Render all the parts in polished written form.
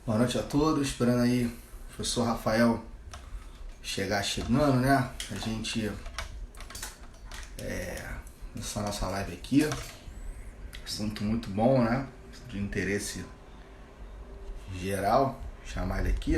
Boa noite a todos, esperando aí o professor Rafael chegando, né? A gente começar a nossa live aqui. Assunto muito bom, né? De interesse geral. Vou chamar ele aqui.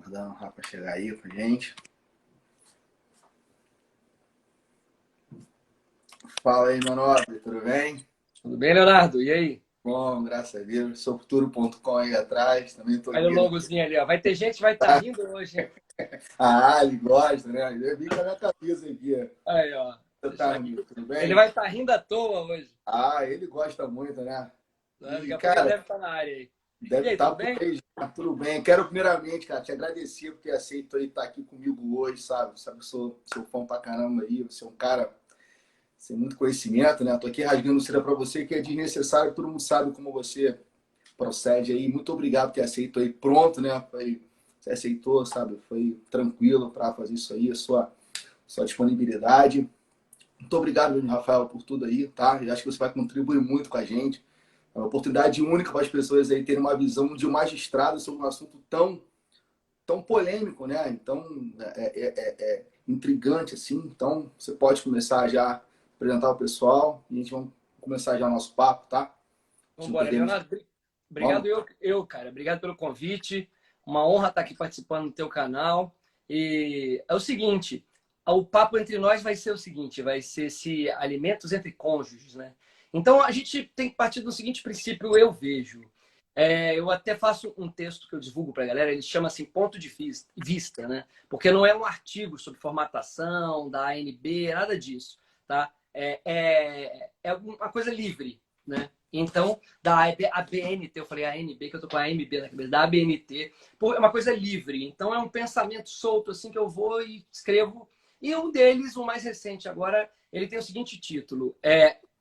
Aguardando o Rafa chegar aí com a gente. Fala aí, meu nobre, tudo bem? Tudo bem, Leonardo? E aí? Bom, graças a Deus. Sorturo.com aí atrás, também tô Olha o aqui. logozinho ali, ó. Vai ter gente que vai estar rindo hoje, hein? Ah, ele gosta, né? Eu vi com a minha camisa aqui. Aí, ó. Você Deixar tá aqui. tudo Ele bem? vai estar rindo à toa hoje. Ah, ele gosta muito, né? Né? Daqui E, a pouco ele cara, deve estar na área aí. E deve aí, estar tudo por bem? aí já, tudo bem. Quero primeiramente, cara, te agradecer por ter aceito aí estar aqui comigo hoje, sabe? Sabe que eu sou fã pra caramba aí, você é um cara sem muito conhecimento, né? Tô aqui rasgando seda pra você que é desnecessário, todo mundo sabe como você procede aí. Muito obrigado por ter aceito aí pronto, né? Você aceitou, sabe? Foi tranquilo para fazer isso aí, a sua disponibilidade. Muito obrigado, Rafael, por tudo aí, tá? Eu acho que você vai contribuir muito com a gente. É uma oportunidade única para as pessoas aí terem uma visão de um magistrado sobre um assunto tão polêmico, né? Então, é intrigante, assim. Então, você pode começar já a apresentar o pessoal e a gente vai começar já o nosso papo, tá? A gente Vamos não embora, perdemos. Leonardo. Vamos? Obrigado, cara. Obrigado pelo convite. Uma honra estar aqui participando do teu canal. E é o seguinte, o papo entre nós vai ser o seguinte, vai ser se alimentos entre cônjuges, né? Então, a gente tem que partir do seguinte princípio, eu vejo. Eu até faço um texto que eu divulgo para a galera, ele chama assim ponto de vista, né? Porque não é um artigo sobre formatação da ANB, nada disso, tá? É uma coisa livre, né? Então, da ABNT, eu falei ANB, que eu tô com a AMB na cabeça, da ABNT, é uma coisa livre. Então, é um pensamento solto, assim, que eu vou e escrevo. E um deles, o mais recente agora, ele tem o seguinte título: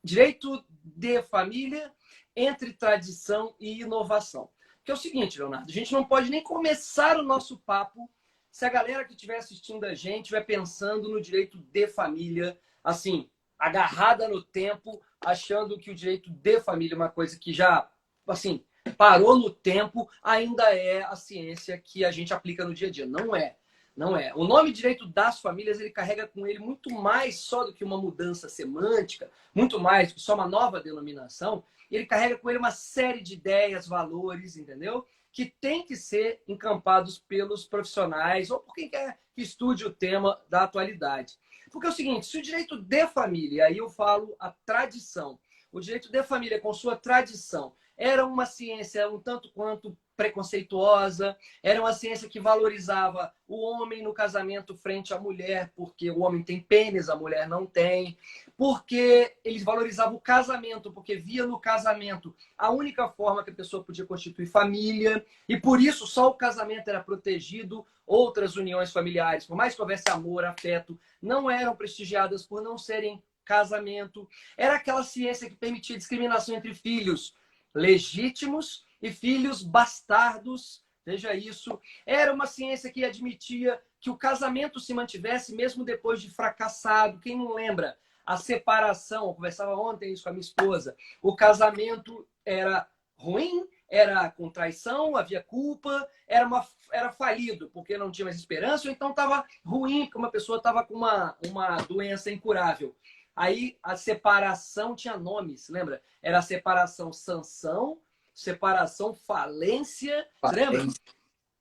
Direito de Família entre Tradição e Inovação. Que é o seguinte, Leonardo, a gente não pode nem começar o nosso papo se a galera que estiver assistindo a gente estiver pensando no direito de família, assim, agarrada no tempo, achando que o direito de família é uma coisa que já, assim, parou no tempo, ainda é a ciência que a gente aplica no dia a dia. Não é. Não é. O nome direito das famílias, ele carrega com ele muito mais só do que uma mudança semântica, muito mais do que só uma nova denominação. Ele carrega com ele uma série de ideias, valores, entendeu? Que tem que ser encampados pelos profissionais ou por quem quer que estude o tema da atualidade. Porque é o seguinte, se o direito de família, aí eu falo a tradição, o direito de família com sua tradição era uma ciência um tanto quanto preconceituosa, era uma ciência que valorizava o homem no casamento frente à mulher, porque o homem tem pênis, a mulher não tem, porque eles valorizavam o casamento, porque via no casamento a única forma que a pessoa podia constituir família, e por isso só o casamento era protegido, outras uniões familiares, por mais que houvesse amor, afeto, não eram prestigiadas por não serem casamento. Era aquela ciência que permitia discriminação entre filhos legítimos e filhos bastardos. Veja isso. Era uma ciência que admitia que o casamento se mantivesse mesmo depois de fracassado. Quem não lembra? A separação, eu conversava ontem isso com a minha esposa. O casamento era ruim, era com traição, havia culpa, era falido, porque não tinha mais esperança, ou então estava ruim, porque uma pessoa estava com uma doença incurável. Aí a separação tinha nomes, lembra? Era a separação sanção, separação falência, você lembra?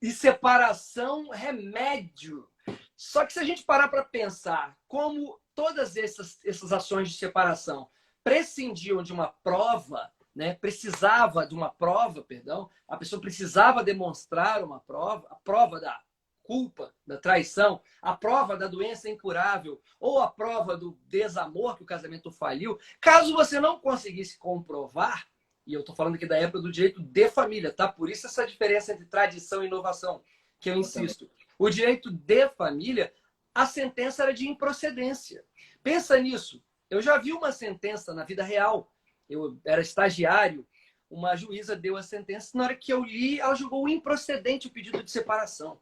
E separação remédio. Só que se a gente parar para pensar como todas essas ações de separação prescindiam de uma prova, né? Precisava de uma prova, perdão, a pessoa precisava demonstrar uma prova, a prova da culpa, da traição, a prova da doença incurável ou a prova do desamor que o casamento faliu. Caso você não conseguisse comprovar, e eu estou falando aqui da época do direito de família, tá? Por isso essa diferença entre tradição e inovação, que eu insisto. O direito de família, a sentença era de improcedência. Pensa nisso. Eu já vi uma sentença na vida real. Eu era estagiário, uma juíza deu a sentença. Na hora que eu li, ela julgou improcedente o pedido de separação.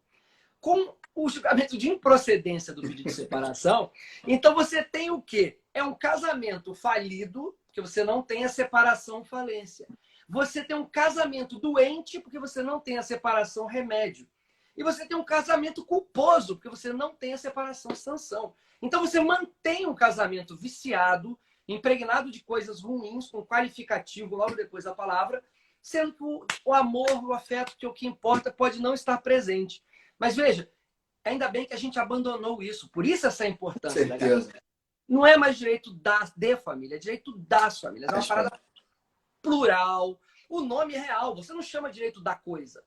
Com o julgamento de improcedência do pedido de separação, então você tem o quê? É um casamento falido, porque você não tem a separação falência. Você tem um casamento doente, porque você não tem a separação remédio. E você tem um casamento culposo, porque você não tem a separação sanção. Então você mantém um casamento viciado, impregnado de coisas ruins, com qualificativo logo depois da palavra, sendo que o amor, o afeto, que é o que importa, pode não estar presente. Mas veja, ainda bem que a gente abandonou isso. Por isso essa importância. Certeza. Não é mais direito de família, é direito das famílias. É uma parada plural. O nome é real. Você não chama direito da coisa.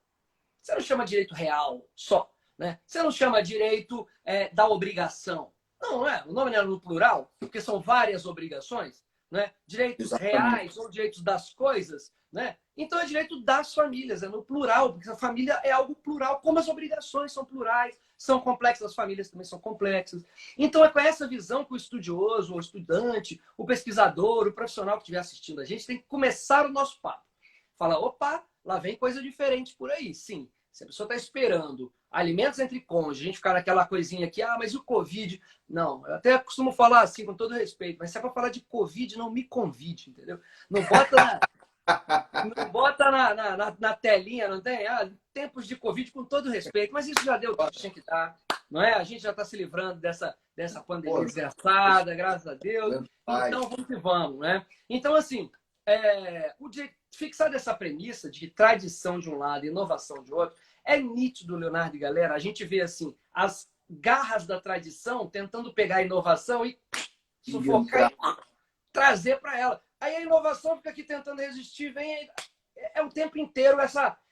Você não chama direito real só. Né? Você não chama direito da obrigação. Não, não é. O nome não é no plural, porque são várias obrigações. Né? Direitos reais ou direitos das coisas. Né? Então é direito das famílias, é no plural, porque a família é algo plural, como as obrigações são plurais, são complexas, as famílias também são complexas. Então é com essa visão que o estudioso, o estudante, o pesquisador, o profissional que estiver assistindo a gente tem que começar o nosso papo. Fala, opa, lá vem coisa diferente por aí. Sim, se a pessoa está esperando alimentos entre cônjuges, a gente ficar naquela coisinha aqui, mas o Covid... Não, eu até costumo falar assim, com todo respeito, mas se é para falar de Covid, não me convide, entendeu? Não bota... Não bota na telinha, não tem? Tempos de Covid, com todo respeito, mas isso já deu tudo que tinha que dar, não é? A gente já está se livrando dessa pandemia desgraçada, graças a Deus. Então, vamos que vamos, né? Então, assim, fixar essa premissa de tradição de um lado e inovação de outro, é nítido, Leonardo e galera. A gente vê, assim, as garras da tradição tentando pegar a inovação e sufocar e trazer para ela. Aí a inovação fica aqui tentando resistir, vem o tempo inteiro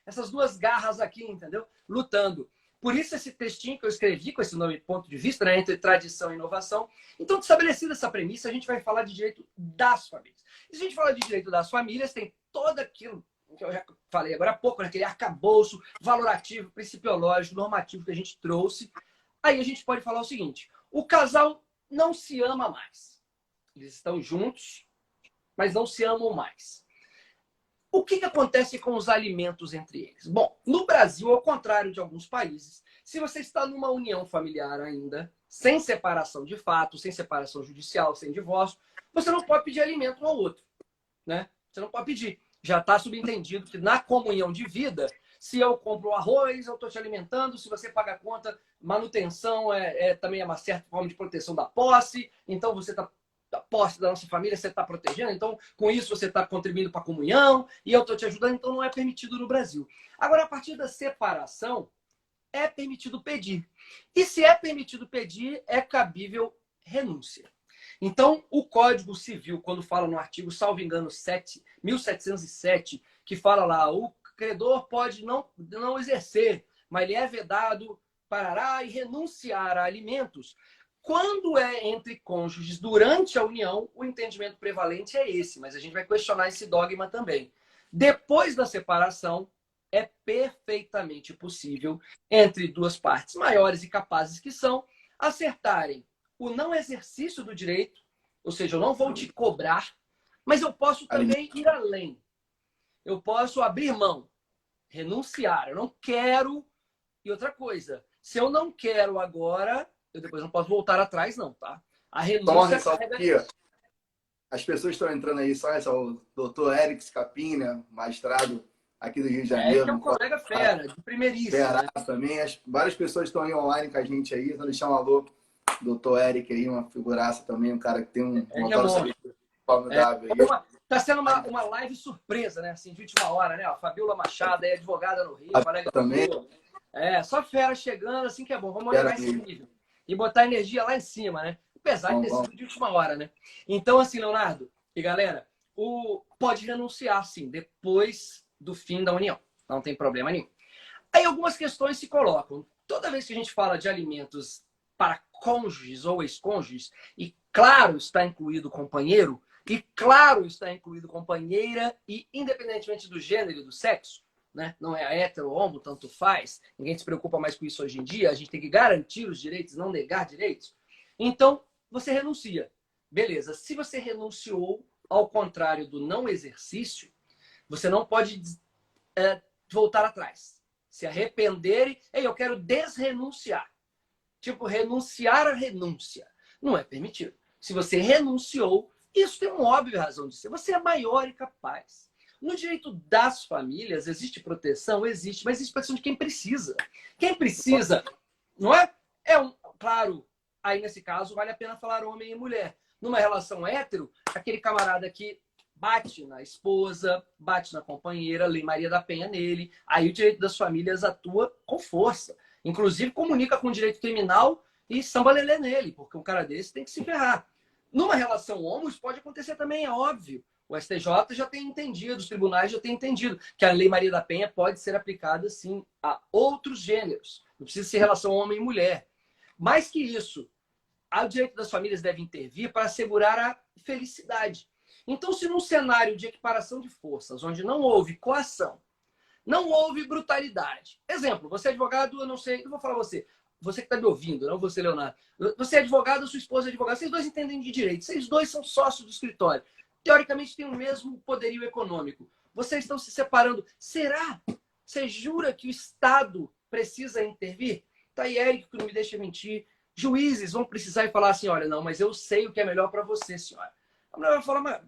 essas duas garras aqui, entendeu? Lutando. Por isso esse textinho que eu escrevi com esse nome ponto de vista, né, entre tradição e inovação. Então, estabelecida essa premissa, a gente vai falar de direito das famílias. E se a gente falar de direito das famílias, tem todo aquilo que eu já falei agora há pouco, né, aquele arcabouço valorativo, principiológico, normativo que a gente trouxe. Aí a gente pode falar o seguinte: o casal não se ama mais. Eles estão juntos, mas não se amam mais. O que acontece com os alimentos entre eles? Bom, no Brasil, ao contrário de alguns países, se você está numa união familiar ainda, sem separação de fato, sem separação judicial, sem divórcio, você não pode pedir alimento um ao outro. Né? Você não pode pedir. Já está subentendido que na comunhão de vida, se eu compro arroz, eu estou te alimentando, se você paga a conta, manutenção também é uma certa forma de proteção da posse, então você está da posse da nossa família, você está protegendo, então com isso você está contribuindo para a comunhão e eu estou te ajudando, então não é permitido no Brasil. Agora, a partir da separação, é permitido pedir. E se é permitido pedir, é cabível renúncia. Então, o Código Civil, quando fala no artigo, salvo engano, 1707, que fala lá, o credor pode não exercer, mas ele é vedado, parará e renunciar a alimentos. Quando é entre cônjuges durante a união, o entendimento prevalente é esse, mas a gente vai questionar esse dogma também. Depois da separação, é perfeitamente possível, entre duas partes maiores e capazes que são, acertarem o não exercício do direito, ou seja, eu não vou te cobrar, mas eu posso também ir além. Eu posso abrir mão, renunciar, eu não quero. E outra coisa, se eu não quero agora, eu depois não posso voltar atrás, não, tá? A renúncia carrega... As pessoas estão entrando aí, só o doutor Eric Scapin, né? Magistrado aqui do Rio de Janeiro. É um colega fera, de primeiríssimo. Né? Também. Várias pessoas estão aí online com a gente aí, então deixar um alô, doutor Eric aí, uma figuraça também, um cara que tem um notório formidável aí. Tá sendo uma live surpresa, né? Assim, de última hora, né? A Fabiola Machado, é advogada no Rio, colega também. Só fera chegando, assim que é bom. Vamos olhar esse nível. E botar energia lá em cima, né? Apesar de ter sido de última hora, né? Então, assim, Leonardo e galera, pode renunciar, sim, depois do fim da união. Não tem problema nenhum. Aí algumas questões se colocam. Toda vez que a gente fala de alimentos para cônjuges ou ex-cônjuges, e claro está incluído companheiro, e claro está incluído companheira, e independentemente do gênero e do sexo, né? Não é hétero ou homo, tanto faz. Ninguém se preocupa mais com isso hoje em dia. A gente tem que garantir os direitos, não negar direitos. Então, você renuncia. beleza. Se você renunciou, ao contrário do não exercício, você não pode voltar atrás. Se arrepender e, ei, eu quero desrenunciar. Tipo, renunciar à renúncia. Não é permitido. Se você renunciou, isso tem uma óbvia razão de ser. Você é maior e capaz. No direito das famílias, existe proteção? Existe, mas existe proteção de quem precisa. Quem precisa, não é? Claro, aí nesse caso vale a pena falar homem e mulher. Numa relação hétero, aquele camarada que bate na esposa, bate na companheira, Lei Maria da Penha nele, aí o direito das famílias atua com força. Inclusive comunica com o direito criminal e samba lelê nele, porque um cara desse tem que se ferrar. Numa relação homo, isso pode acontecer também, é óbvio. O STJ já tem entendido, os tribunais já têm entendido que a Lei Maria da Penha pode ser aplicada, sim, a outros gêneros. Não precisa ser relação homem e mulher. Mais que isso, o direito das famílias deve intervir para assegurar a felicidade. Então, se num cenário de equiparação de forças, onde não houve coação, não houve brutalidade. Exemplo, você é advogado, eu não sei, eu vou falar você que está me ouvindo, não você, Leonardo. Você é advogado, sua esposa é advogada, vocês dois entendem de direito, vocês dois são sócios do escritório. Teoricamente têm o mesmo poderio econômico. Vocês estão se separando. Será? Você jura que o Estado precisa intervir? Tá aí, Érico, que não me deixa mentir. Juízes vão precisar e falar assim, olha, não, mas eu sei o que é melhor para você, senhora. A mulher vai falar, mas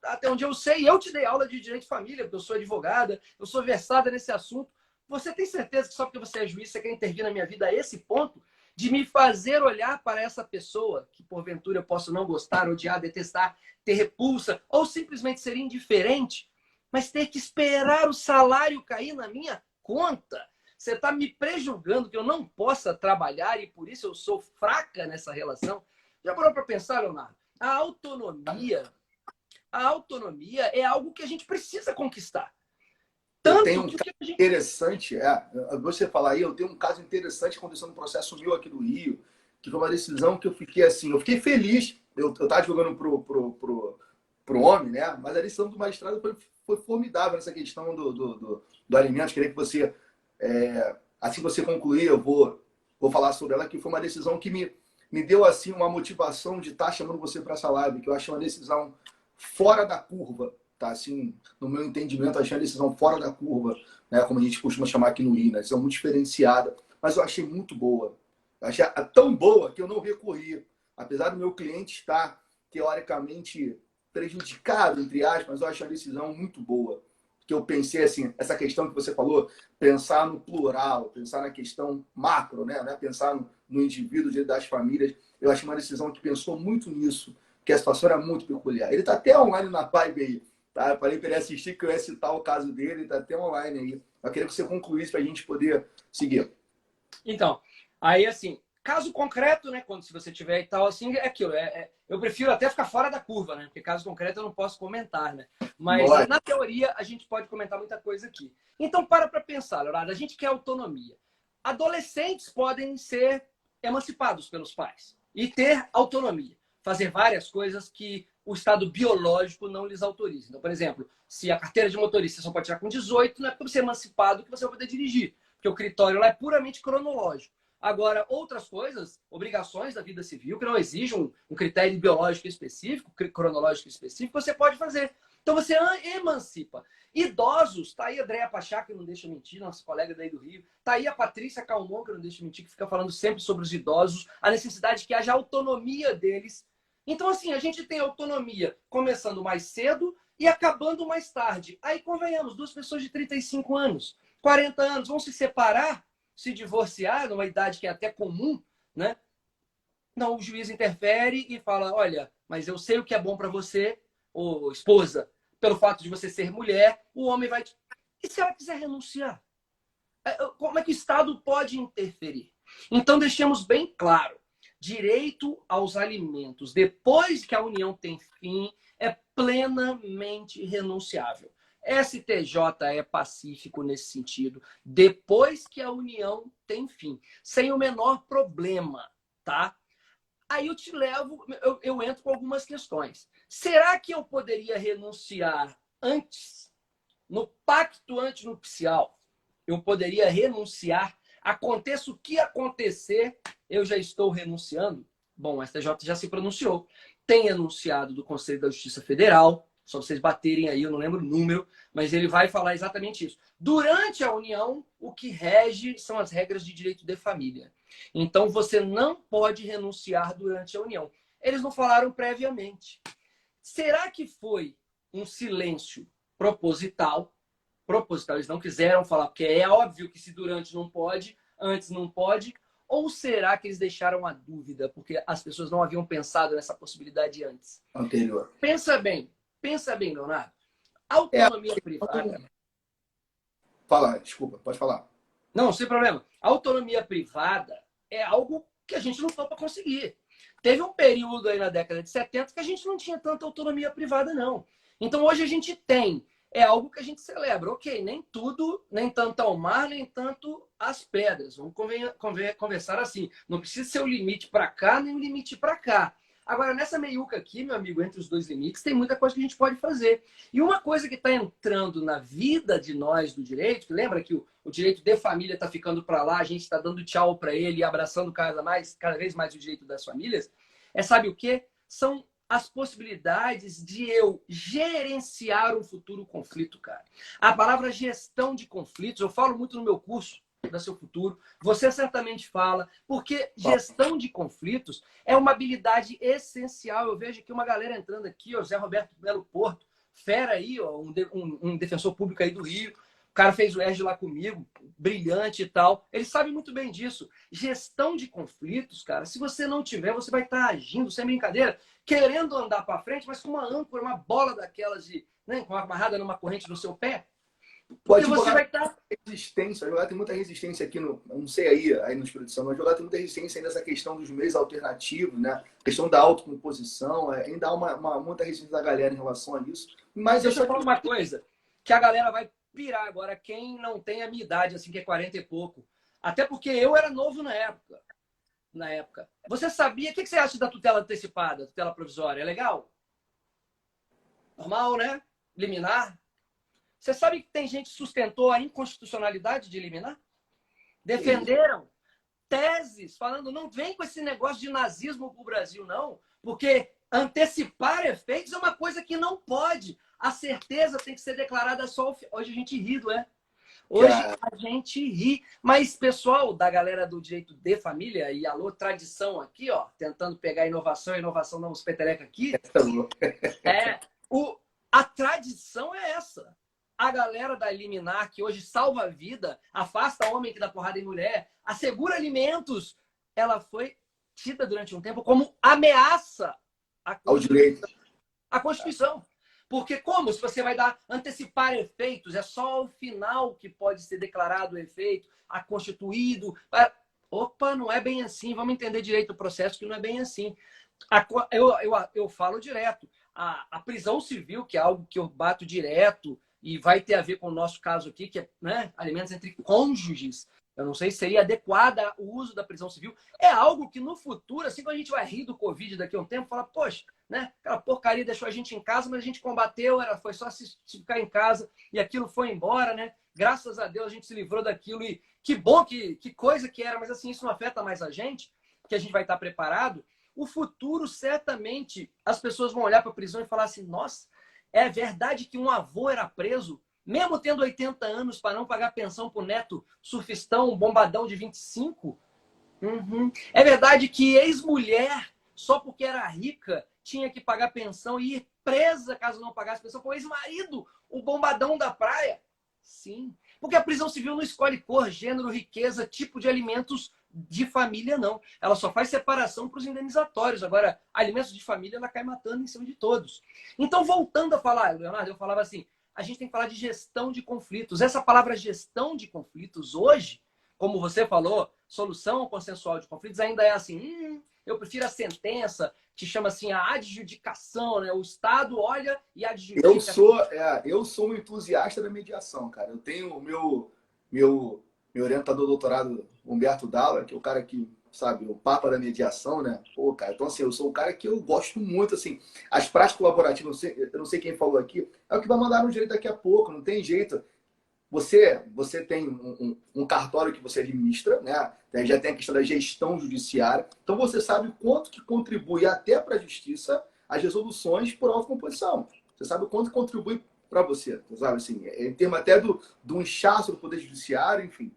até onde eu sei, eu te dei aula de direito de família, porque eu sou advogada, eu sou versada nesse assunto. Você tem certeza que só porque você é juiz, você quer intervir na minha vida a esse ponto de me fazer olhar para essa pessoa que porventura eu posso não gostar, odiar, detestar, ter repulsa ou simplesmente ser indiferente, mas ter que esperar o salário cair na minha conta? Você está me prejulgando que eu não possa trabalhar e por isso eu sou fraca nessa relação? Já parou para pensar, Leonardo? A autonomia é algo que a gente precisa conquistar. Eu tenho um caso interessante, você falar aí, eu tenho um caso interessante acontecendo no processo meu aqui do Rio, que foi uma decisão que eu fiquei assim, eu fiquei feliz, eu estava jogando pro homem, né? Mas a decisão do magistrado foi formidável nessa questão do alimento. Queria que você, assim que você concluir, eu vou falar sobre ela, que foi uma decisão que me deu assim uma motivação de estar chamando você para essa live, que eu achei uma decisão fora da curva. Tá, assim, no meu entendimento, achei a decisão fora da curva, né, como a gente costuma chamar aqui no Rio, né, decisão muito diferenciada, mas eu achei muito boa. Eu achei tão boa que eu não recorri. Apesar do meu cliente estar, teoricamente, prejudicado, entre aspas, mas eu achei a decisão muito boa. Que eu pensei, assim, essa questão que você falou, pensar no plural, pensar na questão macro, né, pensar no indivíduo, das famílias, eu achei uma decisão que pensou muito nisso, que a situação era muito peculiar. Ele está até online na live aí. Tá? Eu falei para ele assistir, que eu ia citar o caso dele, está até online aí. Eu queria que você concluísse para a gente poder seguir. Então, aí assim, caso concreto, né? Se você tiver e tal, assim, é aquilo. Eu prefiro até ficar fora da curva, né? Porque caso concreto eu não posso comentar, né? Mas na teoria a gente pode comentar muita coisa aqui. Então, para pensar, Leonardo, a gente quer autonomia. Adolescentes podem ser emancipados pelos pais e ter autonomia. Fazer várias coisas que o estado biológico não lhes autoriza. Então, por exemplo, se a carteira de motorista só pode tirar com 18, não é para você ser emancipado que você vai poder dirigir, porque o critério lá é puramente cronológico. Agora, outras coisas, obrigações da vida civil, que não exigem um critério biológico específico, cronológico específico, você pode fazer. Então, você emancipa. Idosos, tá aí a Andréa Pachá, que não deixa mentir, nossa colega daí do Rio. Tá aí a Patrícia Calmon, que não deixa mentir, que fica falando sempre sobre os idosos, a necessidade de que haja autonomia deles. Então, assim, a gente tem autonomia começando mais cedo e acabando mais tarde. Aí, convenhamos, duas pessoas de 35 anos, 40 anos, vão se separar, se divorciar, numa idade que é até comum, né? Não, o juiz interfere e fala, olha, mas eu sei o que é bom para você, ô esposa, pelo fato de você ser mulher, o homem vai... E se ela quiser renunciar? Como é que o Estado pode interferir? Então, deixemos bem claro, direito aos alimentos, depois que a união tem fim, é plenamente renunciável. STJ é pacífico nesse sentido, depois que a união tem fim, sem o menor problema, tá? Aí eu te levo, eu entro com algumas questões. Será que eu poderia renunciar antes? No pacto antinupcial, eu poderia renunciar? Aconteça o que acontecer, eu já estou renunciando? Bom, o STJ já se pronunciou. tem enunciado do Conselho da Justiça Federal, só vocês baterem aí, eu não lembro o número, mas ele vai falar exatamente isso. Durante a união, o que rege são as regras de direito de família. Então, você não pode renunciar durante a união. Eles não falaram previamente. Será que foi um silêncio proposital? Proposital, eles não quiseram falar, porque é óbvio que se durante não pode, antes não pode. Ou será que eles deixaram a dúvida, porque as pessoas não haviam pensado nessa possibilidade antes? Anterior. Pensa bem, Leonardo. Autonomia privada. Fala, desculpa, pode falar. Não, sem problema. Autonomia privada é algo que a gente não foi para conseguir. Teve um período aí na década de 70 que a gente não tinha tanta autonomia privada, não. Então hoje a gente tem. É algo que a gente celebra. Ok, nem tudo, nem tanto ao mar, nem tanto às pedras. Vamos conversar assim. Não precisa ser o limite para cá, nem o limite para cá. Agora, nessa meiuca aqui, meu amigo, entre os dois limites, tem muita coisa que a gente pode fazer. E uma coisa que está entrando na vida de nós do direito, que lembra que o direito de família está ficando para lá, a gente está dando tchau para ele e abraçando cada vez mais o direito das famílias, sabe o quê? São as possibilidades de eu gerenciar um futuro conflito, cara. A palavra gestão de conflitos, eu falo muito no meu curso da Seu Futuro, você certamente fala, porque gestão de conflitos é uma habilidade essencial. Eu vejo aqui uma galera entrando aqui, o Zé Roberto Belo Porto, fera aí, ó, um defensor público aí do Rio, o cara fez o ERG lá comigo, brilhante e tal. Ele sabe muito bem disso. Gestão de conflitos, cara, se você não tiver, você vai estar agindo, sem brincadeira, querendo andar para frente, mas com uma âncora, uma bola daquelas de, né, amarrada numa corrente no seu pé. Porque você vai estar... Resistência, a jogada tem muita resistência aqui no... Não sei aí no Espírito Santo, mas a jogada tem muita resistência ainda nessa questão dos meios alternativos, né? A questão da autocomposição, ainda há muita resistência da galera em relação a isso. Mas deixa eu falar uma coisa, que a galera vai pirar agora, quem não tem a minha idade, assim, que é 40 e pouco. Até porque eu era novo na época. Você sabia... O que você acha da tutela antecipada, tutela provisória? É legal? Normal, né? Liminar? Você sabe que tem gente que sustentou a inconstitucionalidade de liminar? Defenderam teses falando, não vem com esse negócio de nazismo para o Brasil, não, porque antecipar efeitos é uma coisa que não pode. A certeza tem que ser declarada só... Hoje a gente ri, não é? Hoje a gente ri. Mas, pessoal da galera do direito de família, e alô, tradição aqui, ó, tentando pegar inovação não os peteleca aqui, a tradição é essa. A galera da liminar, que hoje salva a vida, afasta homem que dá porrada em mulher, assegura alimentos, ela foi tida durante um tempo como ameaça ao direito. À Constituição. Porque como? Se você vai antecipar efeitos, é só o final que pode ser declarado o efeito, constituído. Opa, não é bem assim. Vamos entender direito o processo, que não é bem assim. Eu falo direto. A prisão civil, que é algo que eu bato direto, e vai ter a ver com o nosso caso aqui, que é, né, alimentos entre cônjuges. Eu não sei se seria adequada o uso da prisão civil. É algo que no futuro, assim, quando a gente vai rir do Covid daqui a um tempo, fala, poxa, né, aquela porcaria deixou a gente em casa, mas a gente combateu, foi só se ficar em casa e aquilo foi embora, né? Graças a Deus a gente se livrou daquilo e que bom, que coisa que era, mas assim, isso não afeta mais a gente, porque a gente vai estar preparado. O futuro, certamente, as pessoas vão olhar para a prisão e falar assim, nossa, é verdade que um avô era preso, mesmo tendo 80 anos, para não pagar pensão para o neto surfistão, bombadão de 25? Uhum. É verdade que ex-mulher, só porque era rica, tinha que pagar pensão e ir presa caso não pagasse pensão com o ex-marido, o bombadão da praia? Sim. Porque a prisão civil não escolhe cor, gênero, riqueza, tipo de alimentos de família, não. Ela só faz separação para os indenizatórios. Agora, alimentos de família, ela cai matando em cima de todos. Então, voltando a falar, Leonardo, eu falava assim, a gente tem que falar de gestão de conflitos. Essa palavra gestão de conflitos hoje, como você falou, solução consensual de conflitos, ainda é assim, eu prefiro a sentença, que chama assim a adjudicação, né? O Estado olha e adjudica. Eu sou um entusiasta da mediação, cara. Eu tenho o meu orientador doutorado, Humberto Dalla, que é o cara que, sabe, o papa da mediação, né? Pô, cara, então assim, eu sou um cara que eu gosto muito, assim, as práticas colaborativas, eu não sei quem falou aqui, é o que vai mandar no direito daqui a pouco, não tem jeito. Você tem um cartório que você administra, né? Já tem a questão da gestão judiciária, então você sabe quanto que contribui até para a justiça as resoluções por autocomposição. Você sabe o quanto contribui para você, sabe? Assim, em termos até do inchaço do Poder Judiciário, enfim,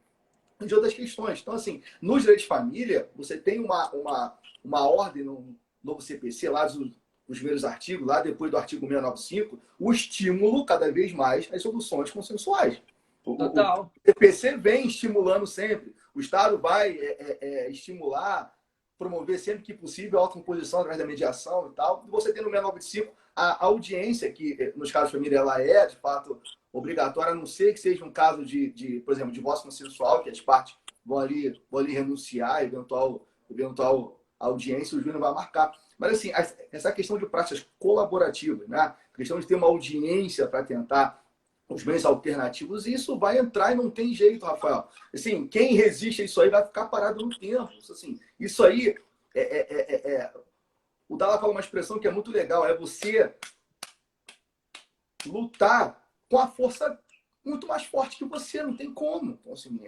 e de outras questões. Então, assim, no direito de família, você tem uma ordem no novo CPC, lá os primeiros artigos, lá depois do artigo 695, o estímulo cada vez mais às soluções consensuais. O Total. CPC vem estimulando sempre. O Estado vai estimular, promover sempre que possível a autocomposição através da mediação e tal. E você tem no 695 a audiência, que nos casos de família ela é, de fato, obrigatória, a não ser que seja um caso por exemplo, de divórcio consensual, que as partes vão ali renunciar, eventual audiência, o juiz não vai marcar. Mas, assim, essa questão de práticas colaborativas, né? A questão de ter uma audiência para tentar os meios alternativos, isso vai entrar e não tem jeito, Rafael. Assim, quem resiste a isso aí vai ficar parado no tempo. Assim, isso aí o Dalla fala uma expressão que é muito legal, é você lutar com a força muito mais forte que você, não tem como. Então, assim,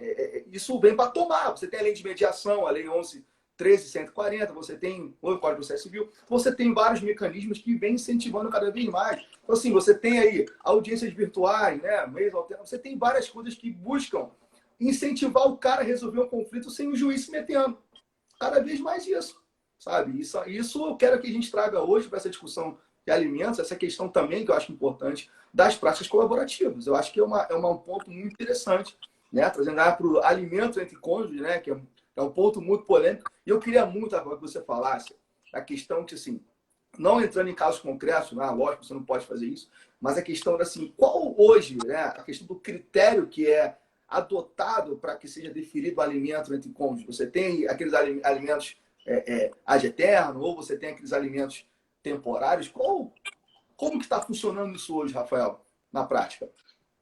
isso vem para tomar. Você tem a lei de mediação, a lei 11.13.140, você tem o Código de Processo Civil, você tem vários mecanismos que vêm incentivando cada vez mais. Então, assim, você tem aí audiências virtuais, né, meios alternativos, você tem várias coisas que buscam incentivar o cara a resolver um conflito sem o juiz se metendo. Cada vez mais isso, sabe? Isso eu quero que a gente traga hoje para essa discussão de alimentos, essa questão também que eu acho importante das práticas colaborativas. Eu acho que é um ponto muito interessante, né? Trazendo para o alimento entre cônjuges, né? Que é um ponto muito polêmico. E eu queria muito agora que você falasse a questão que, assim, não entrando em casos concretos, né? Lógico, você não pode fazer isso, mas a questão assim, qual hoje, né? A questão do critério que é adotado para que seja definido o alimento entre cônjuges. Você tem aqueles alimentos ad eterno, ou você tem aqueles alimentos temporários. Como que está funcionando isso hoje, Rafael, na prática?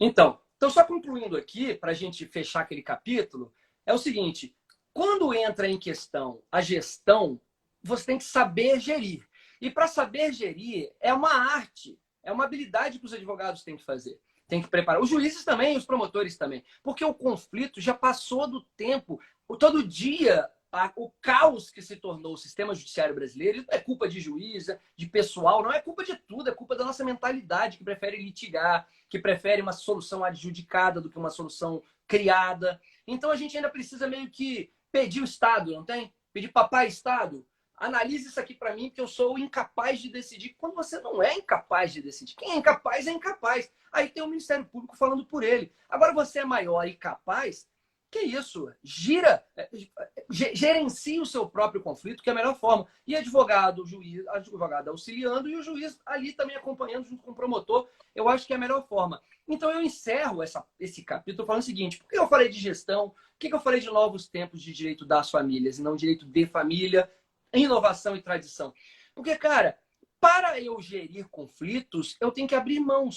Então só concluindo aqui, para a gente fechar aquele capítulo, é o seguinte: quando entra em questão a gestão, você tem que saber gerir. E para saber gerir é uma arte, é uma habilidade que os advogados têm que fazer. Tem que preparar. Os juízes também, os promotores também. Porque o conflito já passou do tempo. Todo dia, o caos que se tornou o sistema judiciário brasileiro é culpa de juíza, de pessoal, não é culpa de tudo, é culpa da nossa mentalidade que prefere litigar, que prefere uma solução adjudicada do que uma solução criada. Então a gente ainda precisa meio que pedir o Estado, não tem? Pedir papai Estado, analise isso aqui para mim, porque eu sou incapaz de decidir. Quando você não é incapaz de decidir, quem é incapaz. Aí tem o Ministério Público falando por ele. Agora você é maior e capaz, que isso? Gerencie o seu próprio conflito, que é a melhor forma. E advogado, juiz, advogado auxiliando e o juiz ali também acompanhando junto com o promotor, eu acho que é a melhor forma. Então eu encerro esse capítulo falando o seguinte: por que eu falei de gestão? Por que eu falei de novos tempos de direito das famílias e não direito de família, inovação e tradição? Porque, cara, para eu gerir conflitos, eu tenho que abrir mão.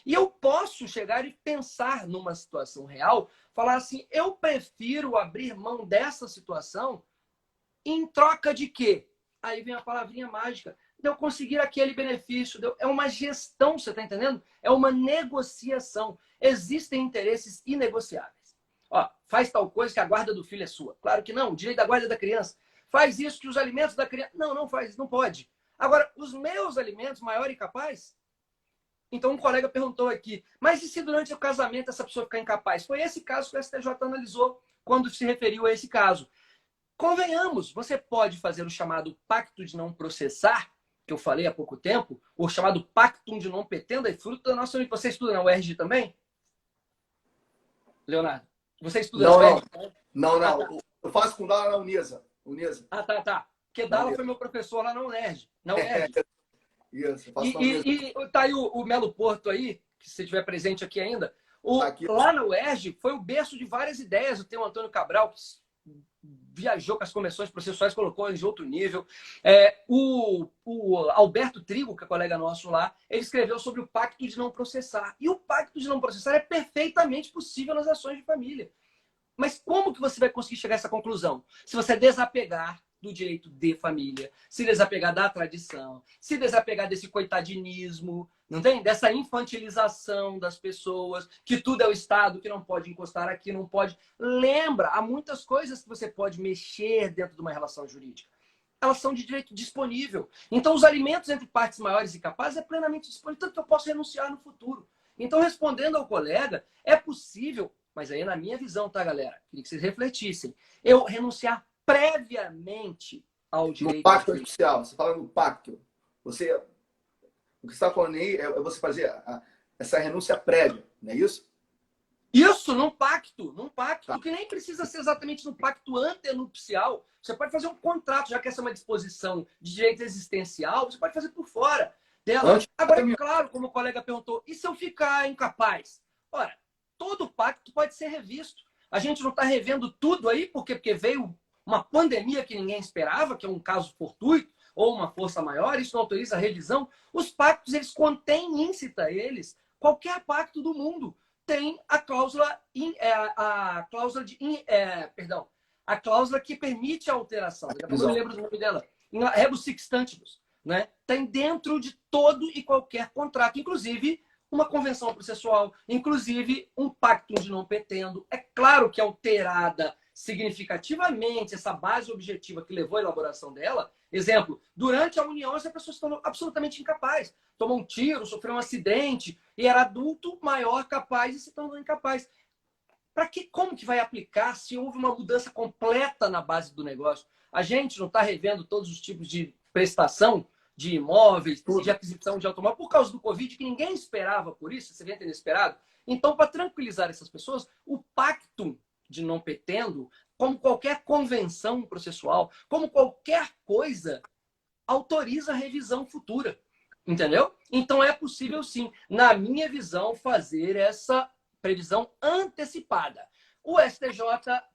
E eu posso chegar e pensar numa situação real, falar assim: eu prefiro abrir mão dessa situação em troca de quê? Aí vem a palavrinha mágica, de eu conseguir aquele benefício. É uma gestão, você está entendendo? É uma negociação. Existem interesses inegociáveis. Ó, faz tal coisa que a guarda do filho é sua. Claro que não, o direito da guarda é da criança. Faz isso que os alimentos da criança... Não faz, não pode. Agora, os meus alimentos, maior e capaz... Então, um colega perguntou aqui, mas e se durante o casamento essa pessoa ficar incapaz? Foi esse caso que o STJ analisou quando se referiu a esse caso. Convenhamos, você pode fazer o chamado pacto de não processar, que eu falei há pouco tempo, o chamado pactum de não petenda, e fruto da nossa... Você estuda na UERJ também? Leonardo, você estuda na UERJ? Não. Ah, tá. Eu faço com Dalla na Unisa. Ah, tá. Porque Dalla foi meu professor lá na UERJ. Isso, tá aí o Melo Porto aí, que se estiver presente aqui ainda. Lá na UERJ foi o berço de várias ideias. Tem o Antônio Cabral, que viajou com as convenções processuais, colocou em outro nível. O Alberto Trigo, que é colega nosso lá, ele escreveu sobre o pacto de não processar. E o pacto de não processar é perfeitamente possível nas ações de família. Mas como que você vai conseguir chegar a essa conclusão? Se você desapegar do direito de família, se desapegar da tradição, se desapegar desse coitadinismo, não tem? Dessa infantilização das pessoas, que tudo é o Estado, que não pode encostar aqui, não pode. Lembra, há muitas coisas que você pode mexer dentro de uma relação jurídica. elas são de direito disponível. Então, os alimentos entre partes maiores e capazes é plenamente disponível, tanto que eu posso renunciar no futuro. Então, respondendo ao colega, é possível, mas aí é na minha visão, tá, galera? Queria que vocês refletissem. Eu renunciar previamente ao No direito pacto adquirido. artificial, você fala no pacto. Você, o que você está falando aí é você fazer essa renúncia prévia, não é isso? Isso, num Tá. pacto que nem precisa ser exatamente no pacto antenupcial. Você pode fazer um contrato, já que essa é uma disposição de direito existencial, você pode fazer por fora dela. Antes Agora, é claro, como o colega perguntou, e se eu ficar incapaz? Ora, todo pacto pode ser revisto. A gente não está revendo tudo aí, porque veio uma pandemia que ninguém esperava, que é um caso fortuito, ou uma força maior, isso não autoriza a revisão. Os pactos, eles contêm íncita eles, qualquer pacto do mundo tem a cláusula, a cláusula de, perdão, a cláusula que permite a alteração. Daqui a pouco eu me lembro do nome dela. Em rebus sextantibus, né? Tem dentro de todo e qualquer contrato, inclusive uma convenção processual, inclusive um pacto de não petendo. É claro que alterada significativamente essa base objetiva que levou à elaboração dela. Exemplo, durante a união essa pessoa se tornou absolutamente incapaz. Tomou um tiro, sofreu um acidente e era adulto, maior, capaz e se tornou incapaz. Para que, como que vai aplicar se houve uma mudança completa na base do negócio? A gente não está revendo todos os tipos de prestação de imóveis, de tudo. aquisição de automóvel, por causa do Covid, que ninguém esperava por isso, esse evento inesperado. Então, para tranquilizar essas pessoas, o pacto de não petendo, como qualquer convenção processual, como qualquer coisa, autoriza a revisão futura. Entendeu? Então é possível sim, na minha visão, fazer essa previsão antecipada. O STJ,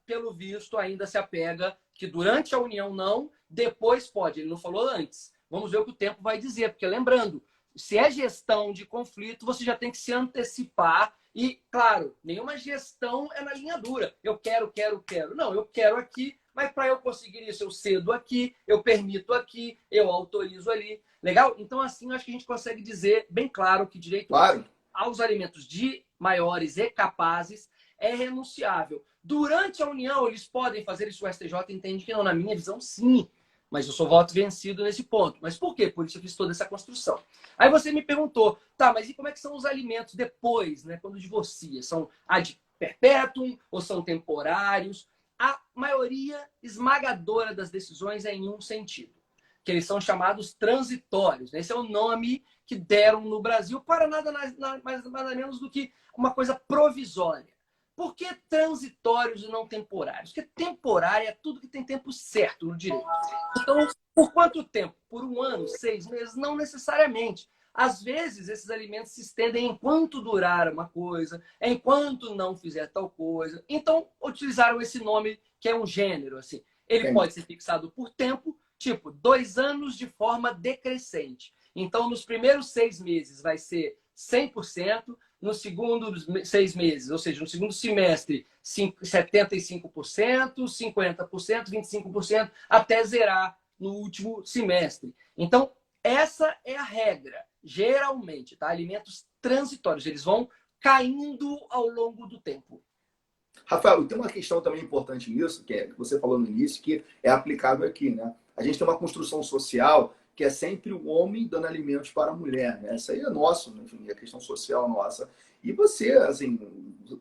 pelo visto, ainda se apega que durante a união não, depois pode. Ele não falou antes. Vamos ver o que o tempo vai dizer, porque lembrando, se é gestão de conflito, você já tem que se antecipar e, claro, nenhuma gestão é na linha dura. Eu quero, quero, quero. Não, eu quero aqui, mas para eu conseguir isso, eu cedo aqui, eu permito aqui, eu autorizo ali. Legal? Então, assim, eu acho que a gente consegue dizer bem claro que direito Claro. aos alimentos de maiores e capazes é renunciável. Durante a união, eles podem fazer isso, o STJ entende que não. Na minha visão, sim. Mas eu sou voto vencido nesse ponto. Mas por quê? Por isso eu fiz toda essa construção. Aí você me perguntou, tá, mas e como é que são os alimentos depois, né? Quando divorcia? São ad perpetuum ou são temporários? A maioria esmagadora das decisões é em um sentido, que eles são chamados transitórios. Esse é o nome que deram no Brasil para nada menos do que uma coisa provisória. Por que transitórios e não temporários? Porque temporário é tudo que tem tempo certo no direito. Então, por quanto tempo? Por 1 ano, 6 meses? Não necessariamente. Às vezes, esses alimentos se estendem enquanto durar uma coisa, enquanto não fizer tal coisa. Então, utilizaram esse nome, que é um gênero. Assim. Ele Entendi. pode ser fixado por tempo, tipo 2 anos de forma decrescente. Então, nos primeiros 6 meses vai ser 100%, no segundo 6 meses, ou seja, no segundo semestre, 75%, 50%, 25%, até zerar no último semestre. Então, essa é a regra, geralmente, tá? Alimentos transitórios, eles vão caindo ao longo do tempo. Rafael, tem uma questão também importante nisso, que você falou no início, que é aplicável aqui, né? A gente tem uma construção social que é sempre o homem dando alimentos para a mulher, né? Essa aí é nosso, enfim, é a questão social nossa. E você, assim,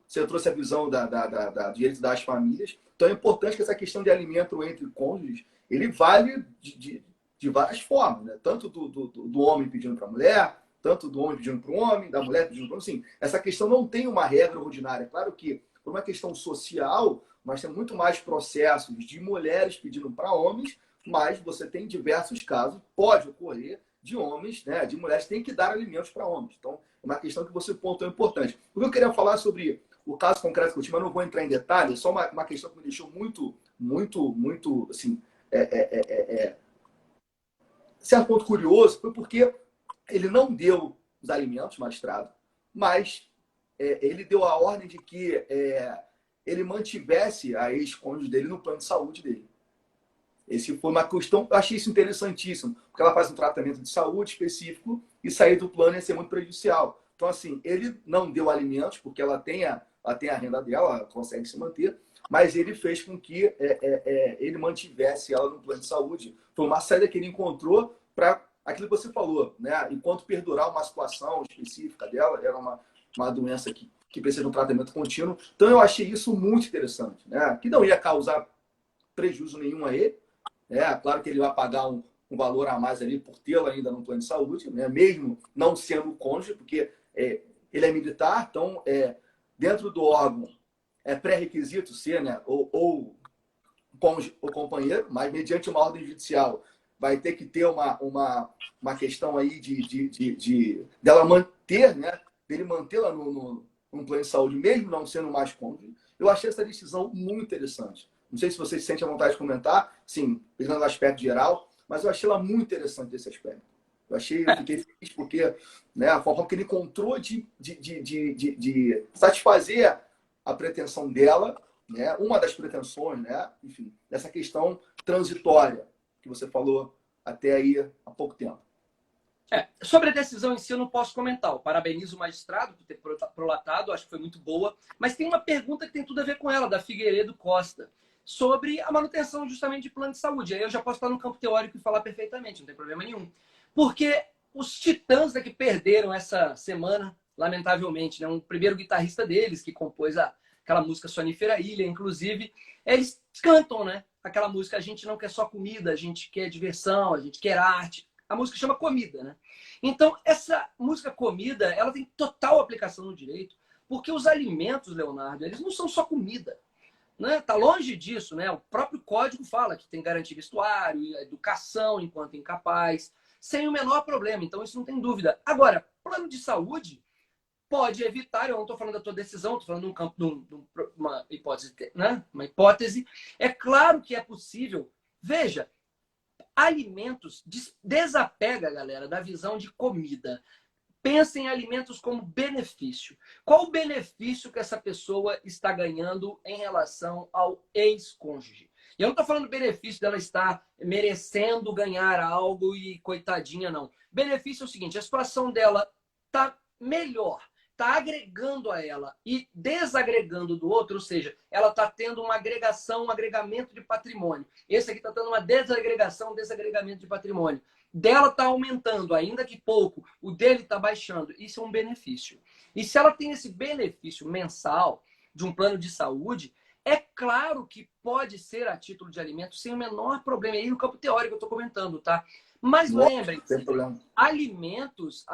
você trouxe a visão da direito das famílias, então é importante que essa questão de alimento entre cônjuges, ele vale de várias formas, né? Tanto do homem pedindo para a mulher, tanto do homem pedindo para o homem, da mulher pedindo para o homem. Assim, essa questão não tem uma regra ordinária. Claro que por uma questão social, mas tem muito mais processos de mulheres pedindo para homens, mas você tem diversos casos, pode ocorrer, de homens, né, de mulheres que têm que dar alimentos para homens. Então, é uma questão que você pontuou importante. O que eu queria falar sobre o caso concreto que eu tive, mas não vou entrar em detalhes, só uma questão que me deixou muito, assim, certo ponto curioso, foi porque ele não deu os alimentos magistrado, mas ele deu a ordem de que ele mantivesse a ex-cônjuge dele no plano de saúde dele. Esse foi uma questão, eu achei isso interessantíssimo, porque ela faz um tratamento de saúde específico e sair do plano ia ser muito prejudicial. Então, assim, ele não deu alimentos, porque ela tem a renda dela, ela consegue se manter, mas ele fez com que ele mantivesse ela no plano de saúde. Foi uma saída que ele encontrou para aquilo que você falou, né? Enquanto perdurar uma situação específica dela, era uma doença que precisa de um tratamento contínuo. Então, eu achei isso muito interessante, né? Que não ia causar prejuízo nenhum a ele. Claro que ele vai pagar um valor a mais ali por tê-la ainda no plano de saúde, né? Mesmo não sendo cônjuge, porque ele é militar, então, dentro do órgão, é pré-requisito ser, né? Ou cônjuge ou companheiro, mas mediante uma ordem judicial vai ter que ter uma questão aí dela manter, né? Dele mantê-la num plano de saúde, mesmo não sendo mais cônjuge. Eu achei essa decisão muito interessante. Não sei se você se sente à vontade de comentar, sim, pegando o aspecto geral, mas eu achei ela muito interessante esse aspecto. Eu fiquei feliz porque, né, a forma que ele encontrou de satisfazer a pretensão dela, né, uma das pretensões, né, enfim, dessa questão transitória que você falou até aí há pouco tempo. Sobre a decisão em si, eu não posso comentar. Eu parabenizo o magistrado por ter prolatado, acho que foi muito boa. Mas tem uma pergunta que tem tudo a ver com ela, da Figueiredo Costa, sobre a manutenção justamente de plano de saúde. Aí eu já posso estar no campo teórico e falar perfeitamente, não tem problema nenhum. Porque os Titãs que perderam essa semana, lamentavelmente, né, um primeiro guitarrista deles, que compôs aquela música Sonífera Ilha, inclusive, eles cantam, né? Aquela música, a gente não quer só comida, a gente quer diversão, a gente quer arte. A música chama Comida, né? Então, essa música Comida, ela tem total aplicação no direito, porque os alimentos, Leonardo, eles não são só comida, né? Tá longe disso, né? O próprio código fala que tem garantia vestuário, educação enquanto incapaz, sem o menor problema. Então, isso não tem dúvida. Agora, plano de saúde pode evitar, eu não estou falando da tua decisão, estou falando de um campo, uma hipótese, né? Uma hipótese. É claro que é possível. Veja, alimentos, desapega, galera, da visão de comida. Pensa em alimentos como benefício. Qual o benefício que essa pessoa está ganhando em relação ao ex-cônjuge? E eu não estou falando benefício dela estar merecendo ganhar algo e coitadinha, não. Benefício é o seguinte, a situação dela está melhor, está agregando a ela e desagregando do outro, ou seja, ela está tendo uma agregação, um agregamento de patrimônio. Esse aqui está tendo uma desagregação, um desagregamento de patrimônio. Dela está aumentando, ainda que pouco, o dele está baixando. Isso é um benefício. E se ela tem esse benefício mensal de um plano de saúde, é claro que pode ser a título de alimento sem o menor problema. Aí no campo teórico eu estou comentando, tá? Mas lembrem-se, alimentos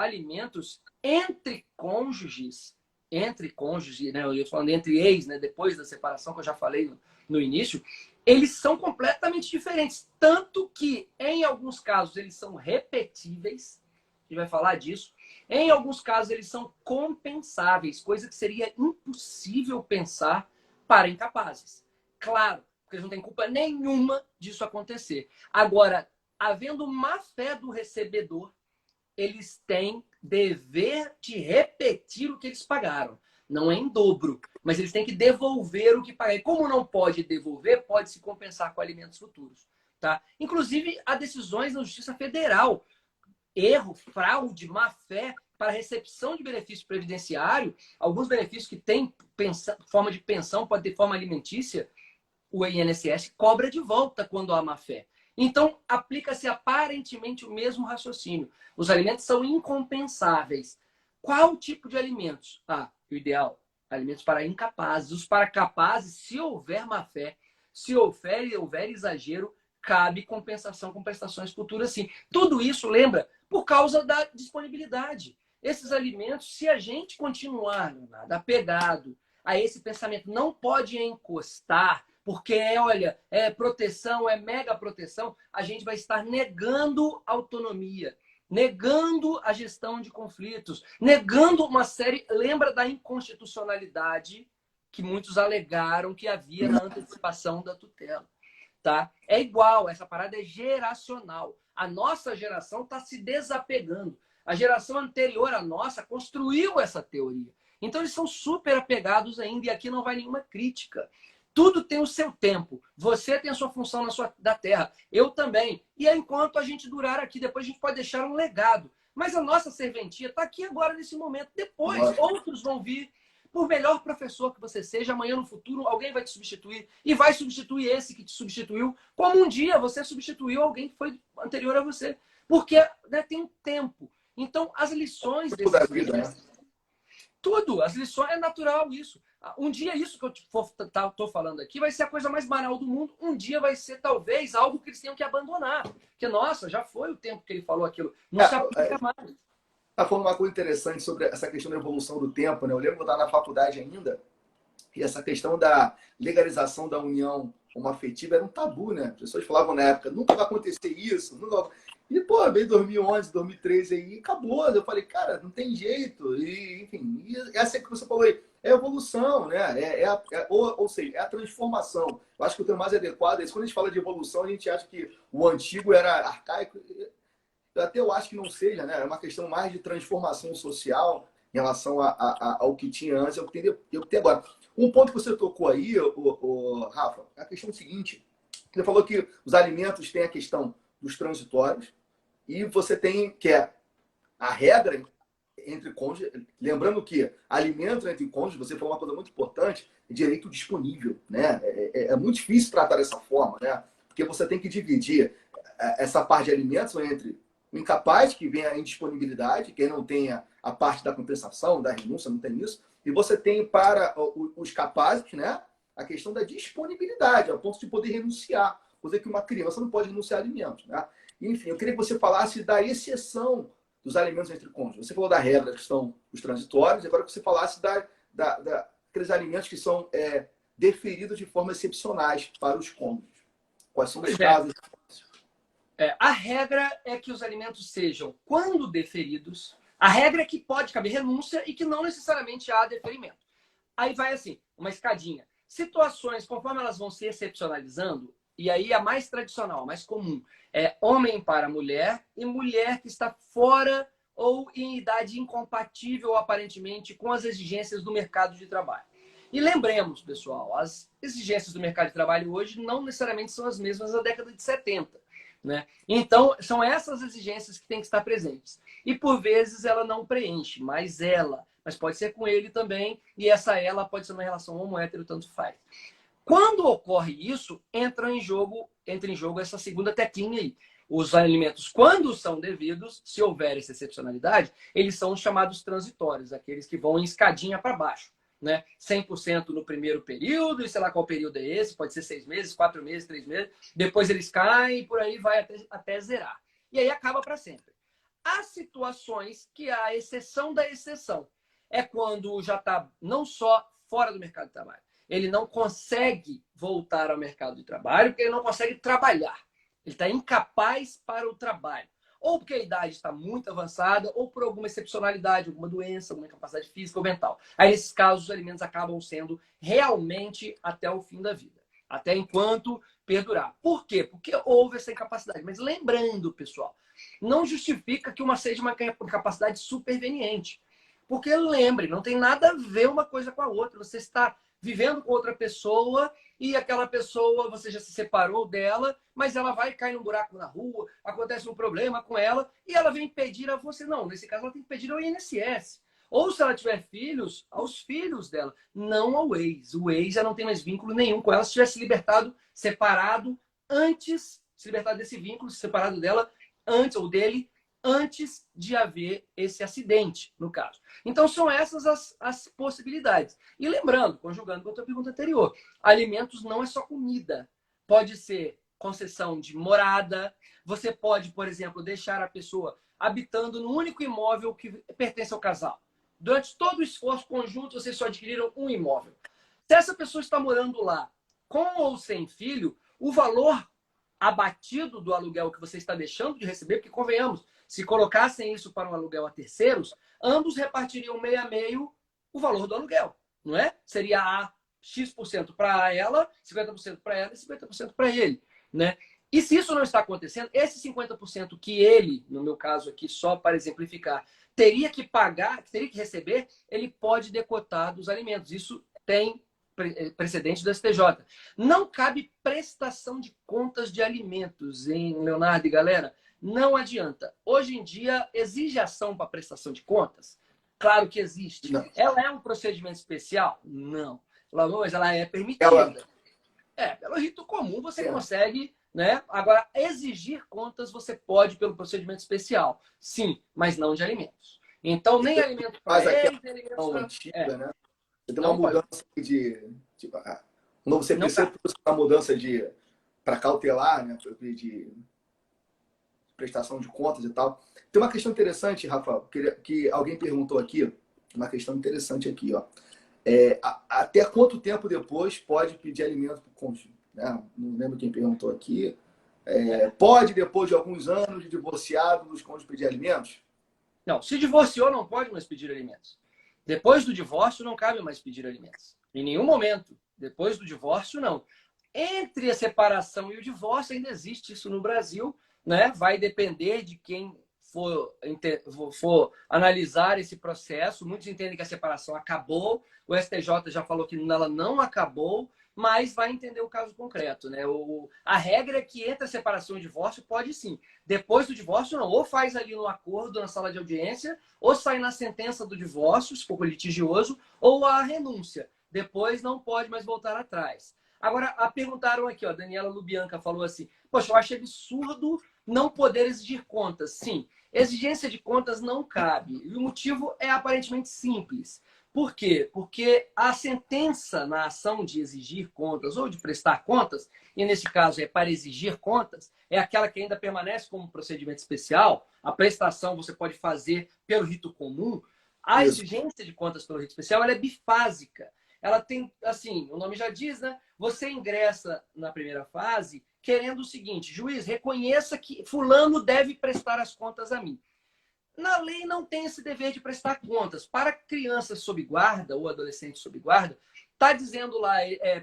entre cônjuges, né? Eu ia falando entre ex, né? Depois da separação, que eu já falei no início, eles são completamente diferentes. Tanto que, em alguns casos, eles são repetíveis, a gente vai falar disso. Em alguns casos, eles são compensáveis, coisa que seria impossível pensar para incapazes. Claro, porque eles não têm culpa nenhuma disso acontecer. Agora, havendo má fé do recebedor, eles têm dever de repetir o que eles pagaram. Não é em dobro, mas eles têm que devolver o que pagaram. Como não pode devolver, pode se compensar com alimentos futuros. Tá? Inclusive, há decisões na Justiça Federal. Erro, fraude, má fé para recepção de benefício previdenciário. Alguns benefícios que têm forma de pensão, pode ter forma alimentícia, o INSS cobra de volta quando há má fé. Então, aplica-se aparentemente o mesmo raciocínio. Os alimentos são incompensáveis. Qual tipo de alimentos? O ideal, alimentos para incapazes. Os para capazes, se houver má fé, se houver exagero, cabe compensação com prestações futuras, sim. Tudo isso, lembra, por causa da disponibilidade. Esses alimentos, se a gente continuar, Leonardo, apegado a esse pensamento, não pode encostar, porque, olha, é proteção, é mega proteção, a gente vai estar negando autonomia, negando a gestão de conflitos, negando uma série... Lembra da inconstitucionalidade que muitos alegaram que havia na antecipação da tutela. Tá? É igual, essa parada é geracional. A nossa geração está se desapegando. A geração anterior à nossa construiu essa teoria. Então, eles são super apegados ainda, e aqui não vai nenhuma crítica. Tudo tem o seu tempo. Você tem a sua função da Terra. Eu também. E enquanto a gente durar aqui, depois a gente pode deixar um legado. Mas a nossa serventia está aqui agora, nesse momento. Depois, Nossa. outros vão vir. Por melhor professor que você seja, amanhã no futuro alguém vai te substituir e vai substituir esse que te substituiu, como um dia você substituiu alguém que foi anterior a você. Porque, né, tem um tempo. Então, as lições Toda a desses vida, né? mestres, tudo, as lições, é natural isso. Um dia isso que eu estou falando aqui vai ser a coisa mais banal do mundo. Um dia vai ser, talvez, algo que eles tenham que abandonar. Porque, nossa, já foi o tempo que ele falou aquilo. Não se aplica mais. Tá falando uma coisa interessante sobre essa questão da evolução do tempo, né? Eu lembro que eu estava na faculdade ainda, e essa questão da legalização da união homoafetiva era um tabu, né? As pessoas falavam na época, nunca vai acontecer isso, nunca... E, pô, veio 2011, 2013 aí, e acabou. Eu falei, cara, não tem jeito. E, enfim, e essa que você falou aí, é evolução, né? Ou seja, é a transformação. Eu acho que o termo mais adequado é isso. Quando a gente fala de evolução, a gente acha que o antigo era arcaico. Eu acho que não seja, né? É uma questão mais de transformação social em relação ao que tinha antes, ao que tem agora. Um ponto que você tocou aí, Rafa, é a questão seguinte. Você falou que os alimentos têm a questão dos transitórios e você tem, que é a regra entre cônjuges. Lembrando que alimento entre cônjuges, você falou uma coisa muito importante, é direito disponível, né? É muito difícil tratar dessa forma, né? Porque você tem que dividir essa parte de alimentos entre o incapaz, que vem a indisponibilidade, quem não tenha a parte da compensação, da renúncia, não tem isso. E você tem para os capazes, né, a questão da disponibilidade, ao ponto de poder renunciar. Coisa que uma criança não pode renunciar a alimentos, né? Enfim, eu queria que você falasse da exceção dos alimentos entre cônjuges. Você falou da regra, que são os transitórios, agora que você falasse daqueles alimentos que são deferidos de forma excepcionais para os cônjuges. Quais são os casos? A regra é que os alimentos sejam, quando deferidos, a regra é que pode caber renúncia e que não necessariamente há deferimento. Aí vai assim, uma escadinha. Situações, conforme elas vão se excepcionalizando, e aí a mais tradicional, a mais comum, é homem para mulher e mulher que está fora ou em idade incompatível, aparentemente, com as exigências do mercado de trabalho. E lembremos, pessoal, as exigências do mercado de trabalho hoje não necessariamente são as mesmas da década de 70. Né? Então, são essas exigências que têm que estar presentes. E, por vezes, ela não preenche, mas pode ser com ele também, e essa ela pode ser uma relação homo-hétero, tanto faz. Quando ocorre isso, entra em jogo essa segunda teclinha aí. Os alimentos, quando são devidos, se houver essa excepcionalidade, eles são os chamados transitórios, aqueles que vão em escadinha para baixo. Né? 100% no primeiro período, e sei lá qual período é esse, pode ser 6 meses, 4 meses, 3 meses, depois eles caem e por aí vai até zerar. E aí acaba para sempre. Há situações que a exceção da exceção é quando já está não só fora do mercado de trabalho, ele não consegue voltar ao mercado de trabalho porque ele não consegue trabalhar. Ele está incapaz para o trabalho. Ou porque a idade está muito avançada, ou por alguma excepcionalidade, alguma doença, alguma incapacidade física ou mental. Aí, nesses casos, os alimentos acabam sendo realmente até o fim da vida. Até enquanto perdurar. Por quê? Porque houve essa incapacidade. Mas lembrando, pessoal, não justifica que seja uma incapacidade superveniente. Porque lembre, não tem nada a ver uma coisa com a outra. Você está vivendo com outra pessoa e aquela pessoa, você já se separou dela, mas ela vai cair num buraco na rua, acontece um problema com ela e ela vem pedir a você. Não, nesse caso ela tem que pedir ao INSS. Ou se ela tiver filhos, aos filhos dela, não ao ex. O ex já não tem mais vínculo nenhum com ela. Se tivesse libertado, separado antes, se libertado desse vínculo, separado dela antes ou dele, antes de haver esse acidente, no caso. Então, são essas as possibilidades. E lembrando, conjugando com a tua pergunta anterior, alimentos não é só comida. Pode ser concessão de morada. Você pode, por exemplo, deixar a pessoa habitando no único imóvel que pertence ao casal. Durante todo o esforço conjunto, vocês só adquiriram um imóvel. Se essa pessoa está morando lá, com ou sem filho, o valor abatido do aluguel que você está deixando de receber, porque convenhamos, se colocassem isso para um aluguel a terceiros, ambos repartiriam meio a meio o valor do aluguel, não é? Seria a X% para ela, 50% para ela e 50% para ele, né? E se isso não está acontecendo, esse 50% que ele, no meu caso aqui, só para exemplificar, teria que pagar, teria que receber, ele pode decotar dos alimentos. Isso tem precedente do STJ. Não cabe prestação de contas de alimentos, hein, Leonardo e galera? Não adianta. Hoje em dia, exige ação para prestação de contas? Claro que existe. Não. Ela é um procedimento especial? Não. Mas ela é Ela, permitida. Pelo rito comum você é. consegue, né? Agora, exigir contas você pode pelo procedimento especial. Sim, mas não de alimentos. Então, nem alimentos para Faz aquela eles, nem alimentos ação para... antiga, né? Você tem uma Não pode. mudança de quando você Não precisa dá. ter uma mudança para cautelar, né? De prestação de contas e tal. Tem uma questão interessante, Rafael, que alguém perguntou aqui, uma questão interessante aqui, ó. Até quanto tempo depois pode pedir alimento para o cônjuge? Né? Não lembro quem perguntou aqui. Pode, depois de alguns anos de divorciado, os cônjuges pedir alimentos? Não, se divorciou, não pode mais pedir alimentos. Depois do divórcio, não cabe mais pedir alimentos. Em nenhum momento. Depois do divórcio, não. Entre a separação e o divórcio, ainda existe isso no Brasil, né? Vai depender de quem for analisar esse processo. Muitos entendem que a separação acabou, o STJ já falou que ela não acabou, mas vai entender o caso concreto, né? A regra é que entre a separação e o divórcio pode sim. Depois do divórcio, não. Ou faz ali no acordo, na sala de audiência, ou sai na sentença do divórcio, se for litigioso, ou a renúncia. Depois não pode mais voltar atrás. Agora, perguntaram aqui, ó, Daniela Lubianca falou assim, poxa, eu acho absurdo não poder exigir contas. Sim, exigência de contas não cabe. E o motivo é aparentemente simples. Por quê? Porque a sentença na ação de exigir contas ou de prestar contas, e nesse caso é para exigir contas, é aquela que ainda permanece como procedimento especial. A prestação você pode fazer pelo rito comum. A Isso. exigência de contas pelo rito especial ela é bifásica. Ela tem, assim, o nome já diz, né? Você ingressa na primeira fase querendo o seguinte, juiz, reconheça que fulano deve prestar as contas a mim. Na lei não tem esse dever de prestar contas. Para crianças sob guarda ou adolescentes sob guarda, está dizendo lá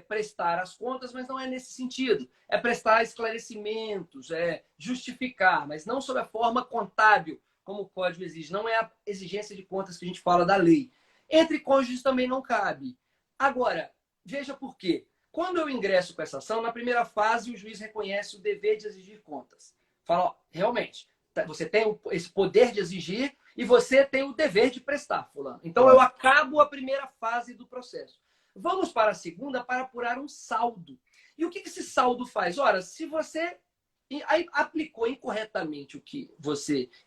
prestar as contas, mas não é nesse sentido. É prestar esclarecimentos, é justificar, mas não sob a forma contábil, como o código exige. Não é a exigência de contas que a gente fala da lei. Entre cônjuges também não cabe. Agora, veja por quê. Quando eu ingresso com essa ação, na primeira fase o juiz reconhece o dever de exigir contas. Fala, ó, realmente, você tem esse poder de exigir e você tem o dever de prestar, fulano. Então, eu acabo a primeira fase do processo. Vamos para a segunda para apurar um saldo. E o que esse saldo faz? Ora, se você aplicou incorretamente o que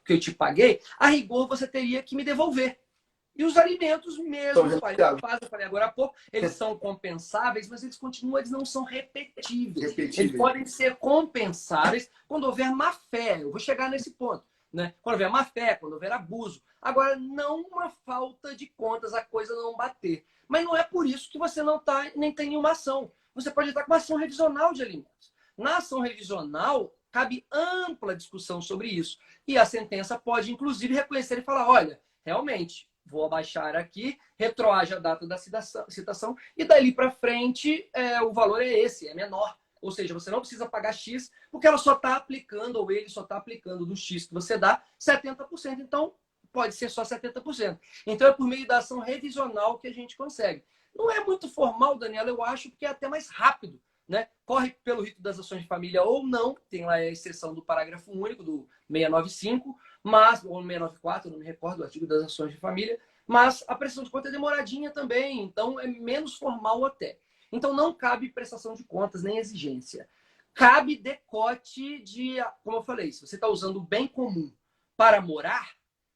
eu te paguei, a rigor você teria que me devolver. E os alimentos mesmo, eu falei agora há pouco, eles são compensáveis, mas eles não são repetíveis. Eles podem ser compensáveis quando houver má fé. Eu vou chegar nesse ponto. Né? Quando houver má fé, quando houver abuso. Agora, não uma falta de contas, a coisa não bater. Mas não é por isso que você não nem tem nenhuma ação. Você pode estar com uma ação revisional de alimentos. Na ação revisional, cabe ampla discussão sobre isso. E a sentença pode, inclusive, reconhecer e falar, olha, realmente, vou abaixar aqui, retroage a data da citação e dali para frente o valor é esse, é menor. Ou seja, você não precisa pagar X porque ela só está aplicando, ou ele só está aplicando do X que você dá 70%. Então, pode ser só 70%. Então, é por meio da ação revisional que a gente consegue. Não é muito formal, Daniela, eu acho, porque é até mais rápido. Né? Corre pelo rito das ações de família ou não, tem lá a exceção do parágrafo único do 695, mas, ou 694, não me recordo, o artigo das ações de família, mas a prestação de contas é demoradinha também, então é menos formal até. Então não cabe prestação de contas nem exigência. Cabe decote de, como eu falei, se você está usando o bem comum para morar,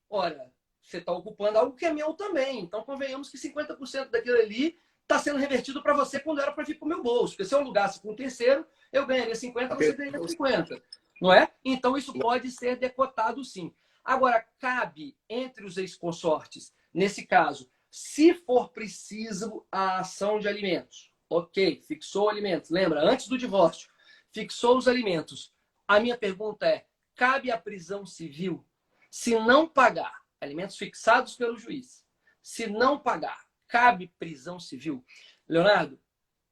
ora, você está ocupando algo que é meu também. Então convenhamos que 50% daquilo ali está sendo revertido para você quando era para vir para o meu bolso. Porque se eu alugasse com um terceiro, eu ganharia 50, você ganharia 50. Não é? Então, isso pode ser decotado, sim. Agora, cabe entre os ex-consortes, nesse caso, se for preciso a ação de alimentos. Ok, fixou alimentos. Lembra, antes do divórcio, fixou os alimentos. A minha pergunta é, cabe a prisão civil se não pagar alimentos fixados pelo juiz? Se não pagar, cabe prisão civil? Leonardo,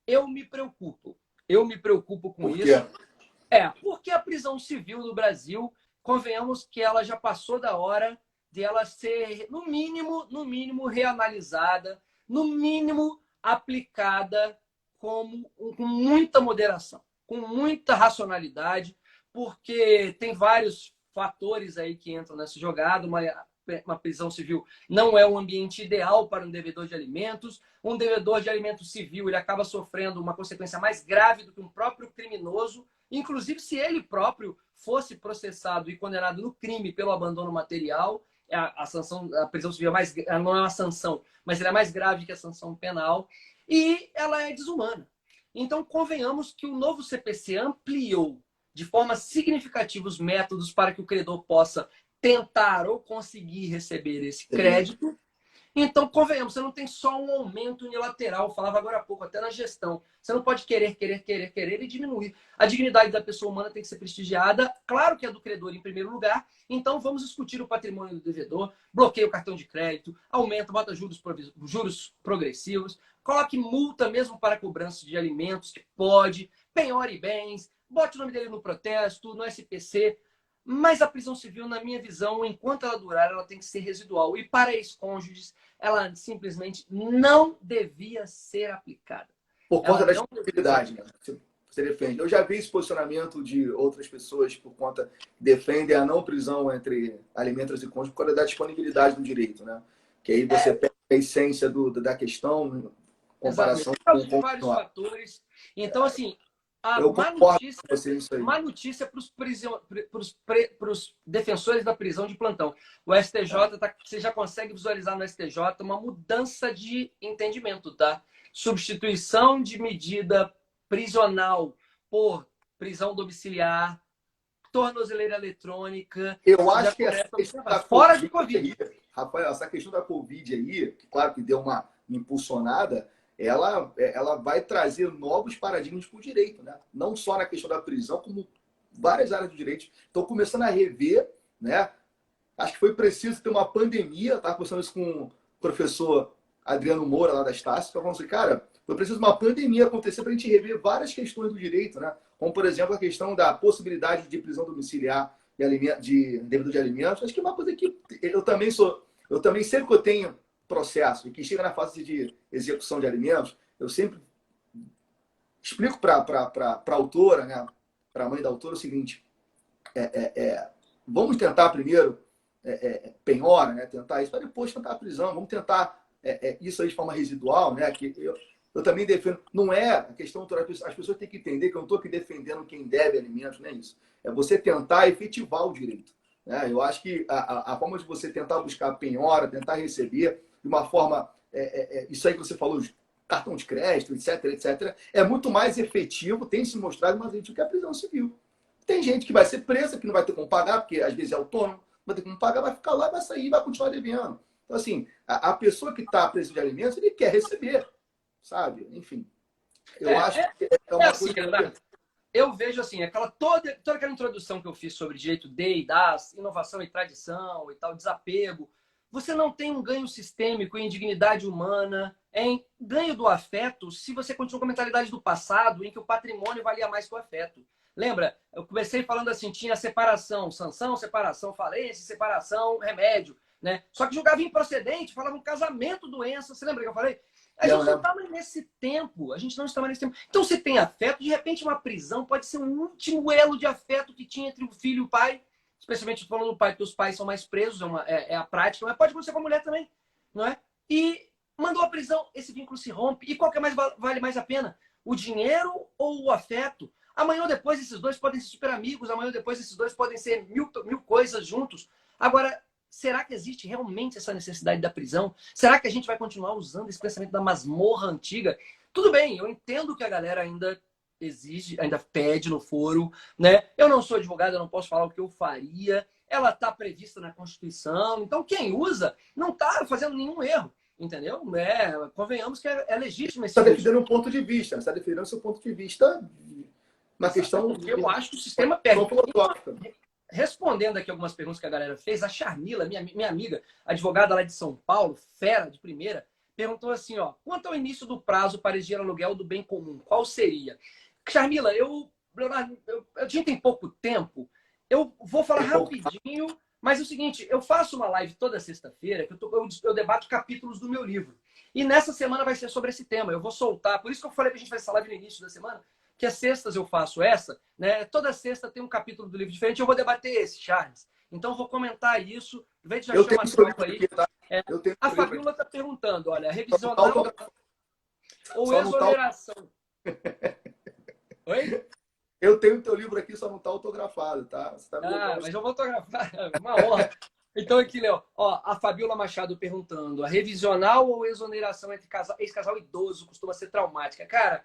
eu me preocupo. Eu me preocupo com isso. Porque a prisão civil no Brasil, convenhamos que ela já passou da hora de ela ser, no mínimo reanalisada, no mínimo aplicada com muita moderação, com muita racionalidade, porque tem vários fatores aí que entram nessa jogada. Uma prisão civil não é um ambiente ideal para um devedor de alimentos. Um devedor de alimentos civil, ele acaba sofrendo uma consequência mais grave do que um próprio criminoso. Inclusive, se ele próprio fosse processado e condenado no crime pelo abandono material, a sanção, a prisão civil não é uma sanção, mas ela é mais grave que a sanção penal e ela é desumana. Então, convenhamos que o novo CPC ampliou de forma significativa os métodos para que o credor possa tentar ou conseguir receber esse crédito. Então, convenhamos, você não tem só um aumento unilateral, eu falava agora há pouco, até na gestão. Você não pode querer e diminuir. A dignidade da pessoa humana tem que ser prestigiada, claro que é do credor em primeiro lugar, então vamos discutir o patrimônio do devedor, bloqueia o cartão de crédito, aumenta, bota juros progressivos, coloque multa mesmo para cobrança de alimentos, que pode, penhore bens, bote o nome dele no protesto, no SPC. Mas a prisão civil, na minha visão, enquanto ela durar, ela tem que ser residual. E para ex-cônjuges, ela simplesmente não devia ser aplicada. Por conta da disponibilidade, né? Você defende. Eu já vi esse posicionamento de outras pessoas por conta que defendem a não prisão entre alimentos e cônjuges por causa da disponibilidade do direito, né? Que aí você pega a essência da questão em comparação com vários fatores. Então, assim, eu concordo com você nisso aí. Má notícia para os defensores da prisão de plantão. O STJ, você já consegue visualizar no STJ uma mudança de entendimento, tá? Substituição de medida prisional por prisão domiciliar, tornozeleira eletrônica. Eu acho que essa questão da fora de Covid. Rafael, essa questão da Covid aí, que claro que deu uma impulsionada, ela vai trazer novos paradigmas para o direito, né? Não só na questão da prisão, como várias áreas do direito estão começando a rever, né? Acho que foi preciso ter uma pandemia, estava conversando isso com o professor Adriano Moura, lá da Estácio, falando assim, cara, foi preciso uma pandemia acontecer para a gente rever várias questões do direito, né? Como, por exemplo, a questão da possibilidade de prisão domiciliar de devedor de alimentos. Acho que é uma coisa que eu também sempre que eu tenho processo e que chega na fase de execução de alimentos, eu sempre explico para a autora, né, para a mãe da autora, o seguinte: vamos tentar primeiro penhora, né, tentar isso, para depois tentar a prisão. Vamos tentar isso aí de forma residual, né, que eu também defendo. Não é a questão, as pessoas têm que entender que eu não estou aqui defendendo quem deve alimentos, não é isso. É você tentar efetivar o direito. Né? Eu acho que a forma de você tentar buscar penhora, tentar receber de uma forma, isso aí que você falou, cartão de crédito, etc, etc, é muito mais efetivo, tem se mostrado mais efetivo que a prisão civil. Tem gente que vai ser presa, que não vai ter como pagar, porque às vezes é autônomo, não vai ter como pagar, vai ficar lá, vai sair, vai continuar devendo. Então, assim, a pessoa que está presa de alimentos, ele quer receber, sabe? Enfim, eu acho que é uma assim, coisa... Eu vejo assim, toda aquela introdução que eu fiz sobre direito de e das, inovação e tradição e tal, desapego. Você não tem um ganho sistêmico em dignidade humana, em ganho do afeto, se você continua com a mentalidade do passado, em que o patrimônio valia mais que o afeto. Lembra? Eu comecei falando assim, tinha separação, sanção, separação, falência, separação, remédio, né? Só que julgava improcedente, falava um casamento, doença. Você lembra que eu falei? A gente não está mais nesse tempo. A gente não está mais nesse tempo. Então, se tem afeto, de repente uma prisão pode ser um último elo de afeto que tinha entre o filho e o pai. Especialmente falando do pai, porque os pais são mais presos, é a prática, mas pode acontecer com a mulher também, não é? E mandou a prisão, esse vínculo se rompe. E qual que vale mais a pena? O dinheiro ou o afeto? Amanhã ou depois esses dois podem ser super amigos, amanhã ou depois esses dois podem ser mil coisas juntos. Agora, será que existe realmente essa necessidade da prisão? Será que a gente vai continuar usando esse pensamento da masmorra antiga? Tudo bem, eu entendo que a galera ainda exige, ainda pede no foro, né? Eu não sou advogado, eu não posso falar o que eu faria. Ela está prevista na Constituição. Então, quem usa não está fazendo nenhum erro, entendeu? Convenhamos que é legítimo esse Você está defendendo um ponto de vista, você está defendendo o seu ponto de vista na questão... Eu acho que o sistema perde. Respondendo aqui algumas perguntas que a galera fez, a Charmila, minha amiga, advogada lá de São Paulo, fera de primeira, perguntou assim, ó, quanto ao início do prazo para exigir aluguel do bem comum, qual seria? Charmila, a gente tem pouco tempo, eu vou falar rapidinho, mas é o seguinte, eu faço uma live toda sexta-feira, que eu debato capítulos do meu livro. E nessa semana vai ser sobre esse tema. Eu vou soltar, por isso que eu falei que a gente vai fazer essa live no início da semana, que as sextas eu faço essa, né? Toda sexta tem um capítulo do livro diferente, eu vou debater esse, Charles. Então, eu vou comentar isso. Vê já Eu chama tenho a seu tropa livro aí. aqui, tá? Eu tenho A seu livro aqui. Fabiola está perguntando, olha, Só não tá revisional autografado. ou Só não tá... exoneração? Oi? Eu tenho o teu livro aqui, só não tá autografado, tá? Você tá me Ah, devendo. mas eu vou autografar. Uma honra. Então, aqui, Léo, ó, a Fabiola Machado perguntando: a revisional ou exoneração entre ex-casal idoso costuma ser traumática? Cara,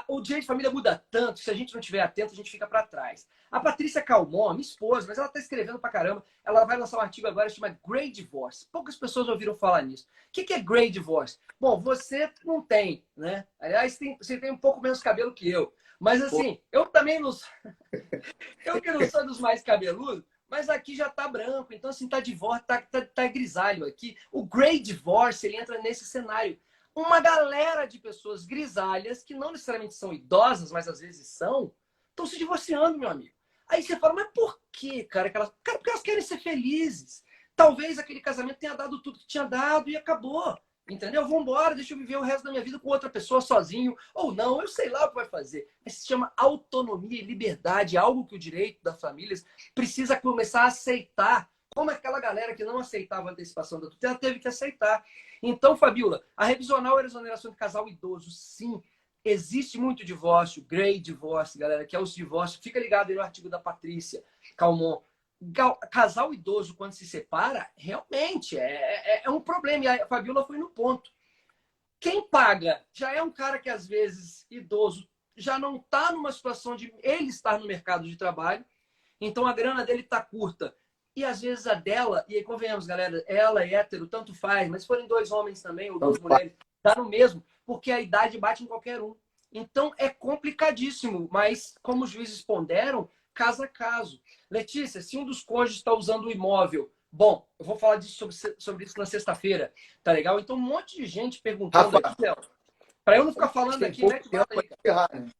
o direito de família muda tanto, se a gente não estiver atento, a gente fica para trás. A Patrícia Calmon, minha esposa, mas ela está escrevendo pra caramba. Ela vai lançar um artigo agora que chama Grey Divorce. Poucas pessoas ouviram falar nisso. O que é Grey Divorce? Bom, você não tem, né? Aliás, você tem um pouco menos cabelo que eu. Mas assim, eu também não. Eu que não sou dos mais cabeludos, mas aqui já tá branco. Então, assim, tá divórcio, tá grisalho aqui. O Grey Divorce, ele entra nesse cenário. Uma galera de pessoas grisalhas, que não necessariamente são idosas, mas às vezes são, estão se divorciando, meu amigo. Aí você fala, mas por quê, cara? Cara, porque elas querem ser felizes. Talvez aquele casamento tenha dado tudo que tinha dado e acabou. Entendeu? Vou embora, deixa eu viver o resto da minha vida com outra pessoa sozinho. Ou não, eu sei lá o que vai fazer. Mas se chama autonomia e liberdade, algo que o direito das famílias precisa começar a aceitar. Como aquela galera que não aceitava a antecipação da tutela teve que aceitar. Então, Fabiola, a revisional era exoneração de casal idoso, sim. Existe muito divórcio, grey divorce, galera, que é os divórcios. Fica ligado aí no artigo da Patrícia Calmon. Casal idoso, quando se separa, realmente é um problema. E a Fabiola foi no ponto. Quem paga já é um cara que, às vezes, idoso, já não está numa situação de ele estar no mercado de trabalho, então a grana dele está curta. E, às vezes, a dela, e aí convenhamos, galera, ela é hétero, tanto faz, mas se forem dois homens também, ou duas mulheres, dá no mesmo, porque a idade bate em qualquer um. Então, é complicadíssimo, mas, como os juízes ponderam, caso a caso. Letícia, se um dos cônjuges está usando o imóvel, bom, eu vou falar disso sobre isso na sexta-feira, tá legal? Então, um monte de gente perguntando Rafa, aqui, Léo. Para eu não ficar a gente falando tem aqui, pouco mete tempo bala para aí, cara. encerrar, né?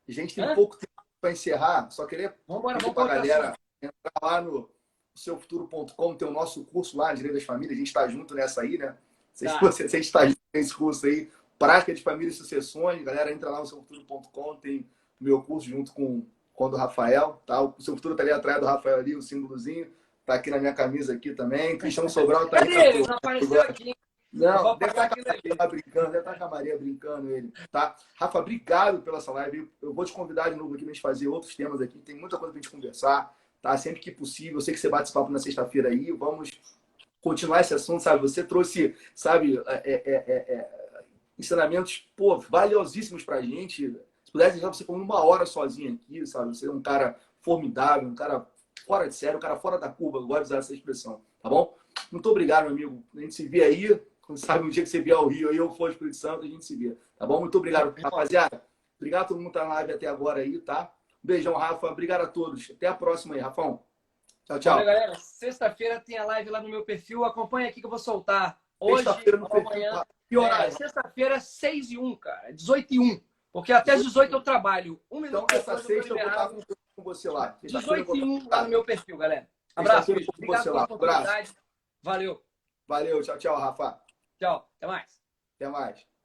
A gente tem Hã? pouco tempo para encerrar. Só queria Vambora, pedir vamos para para a outro assunto. galera entrar lá no seufuturo.com, tem o nosso curso lá, Direito das Famílias. A gente está junto nessa aí, né? Tá. Se a gente está junto nesse curso aí, Prática de Família e Sucessões. Galera, entra lá no seufuturo.com, tem o meu curso junto com o do Rafael. Tá? O seu futuro está ali atrás do Rafael ali, o símbolozinho. Está aqui na minha camisa aqui também. Cristiano Sobral está aí Cadê na ele? tua. Não apareceu aqui. Eu vou Não, deve apagar estar com aquilo a ali. Maria brincando, deve estar com a Maria brincando ele, tá? Rafa, obrigado pela essa live. Eu vou te convidar de novo aqui para a gente fazer outros temas aqui. Tem muita coisa para a gente conversar, tá? Sempre que possível. Eu sei que você bate esse papo na sexta-feira aí. Vamos continuar esse assunto, sabe? Você trouxe, sabe, ensinamentos, pô, valiosíssimos para a gente. Se pudesse deixar você por uma hora sozinho aqui, sabe? Você é um cara formidável, um cara fora de série, um cara fora da curva. Eu gosto de usar essa expressão, tá bom? Muito obrigado, meu amigo. A gente se vê aí. Quando sabe, um dia que você vier ao Rio, aí eu for ao Espírito Santo, a gente se vê. Tá bom? Muito obrigado, rapaziada. Obrigado a todo mundo que tá na live até agora aí, tá? Um beijão, Rafa. Obrigado a todos. Até a próxima aí, Rafão. Tchau, Valeu, tchau. galera. Sexta-feira tem a live lá no meu perfil. Acompanha aqui que eu vou soltar hoje Sexta-feira no ou perfil. amanhã. Que horário? Sexta-feira, 6h01, cara. 18h01. Porque até às 18 eu trabalho. Um Então, minuto essa depois eu tô sexta eu vou estar liberado. com você lá. Sexta-feira eu vou 18h01 lá estar. no meu perfil, galera. Abraço, Sexta-feira eu bicho. vou com Obrigado você pela lá. Abraço. oportunidade. Valeu. Valeu. Tchau, tchau, Rafa. Tchau. Até mais. Até mais.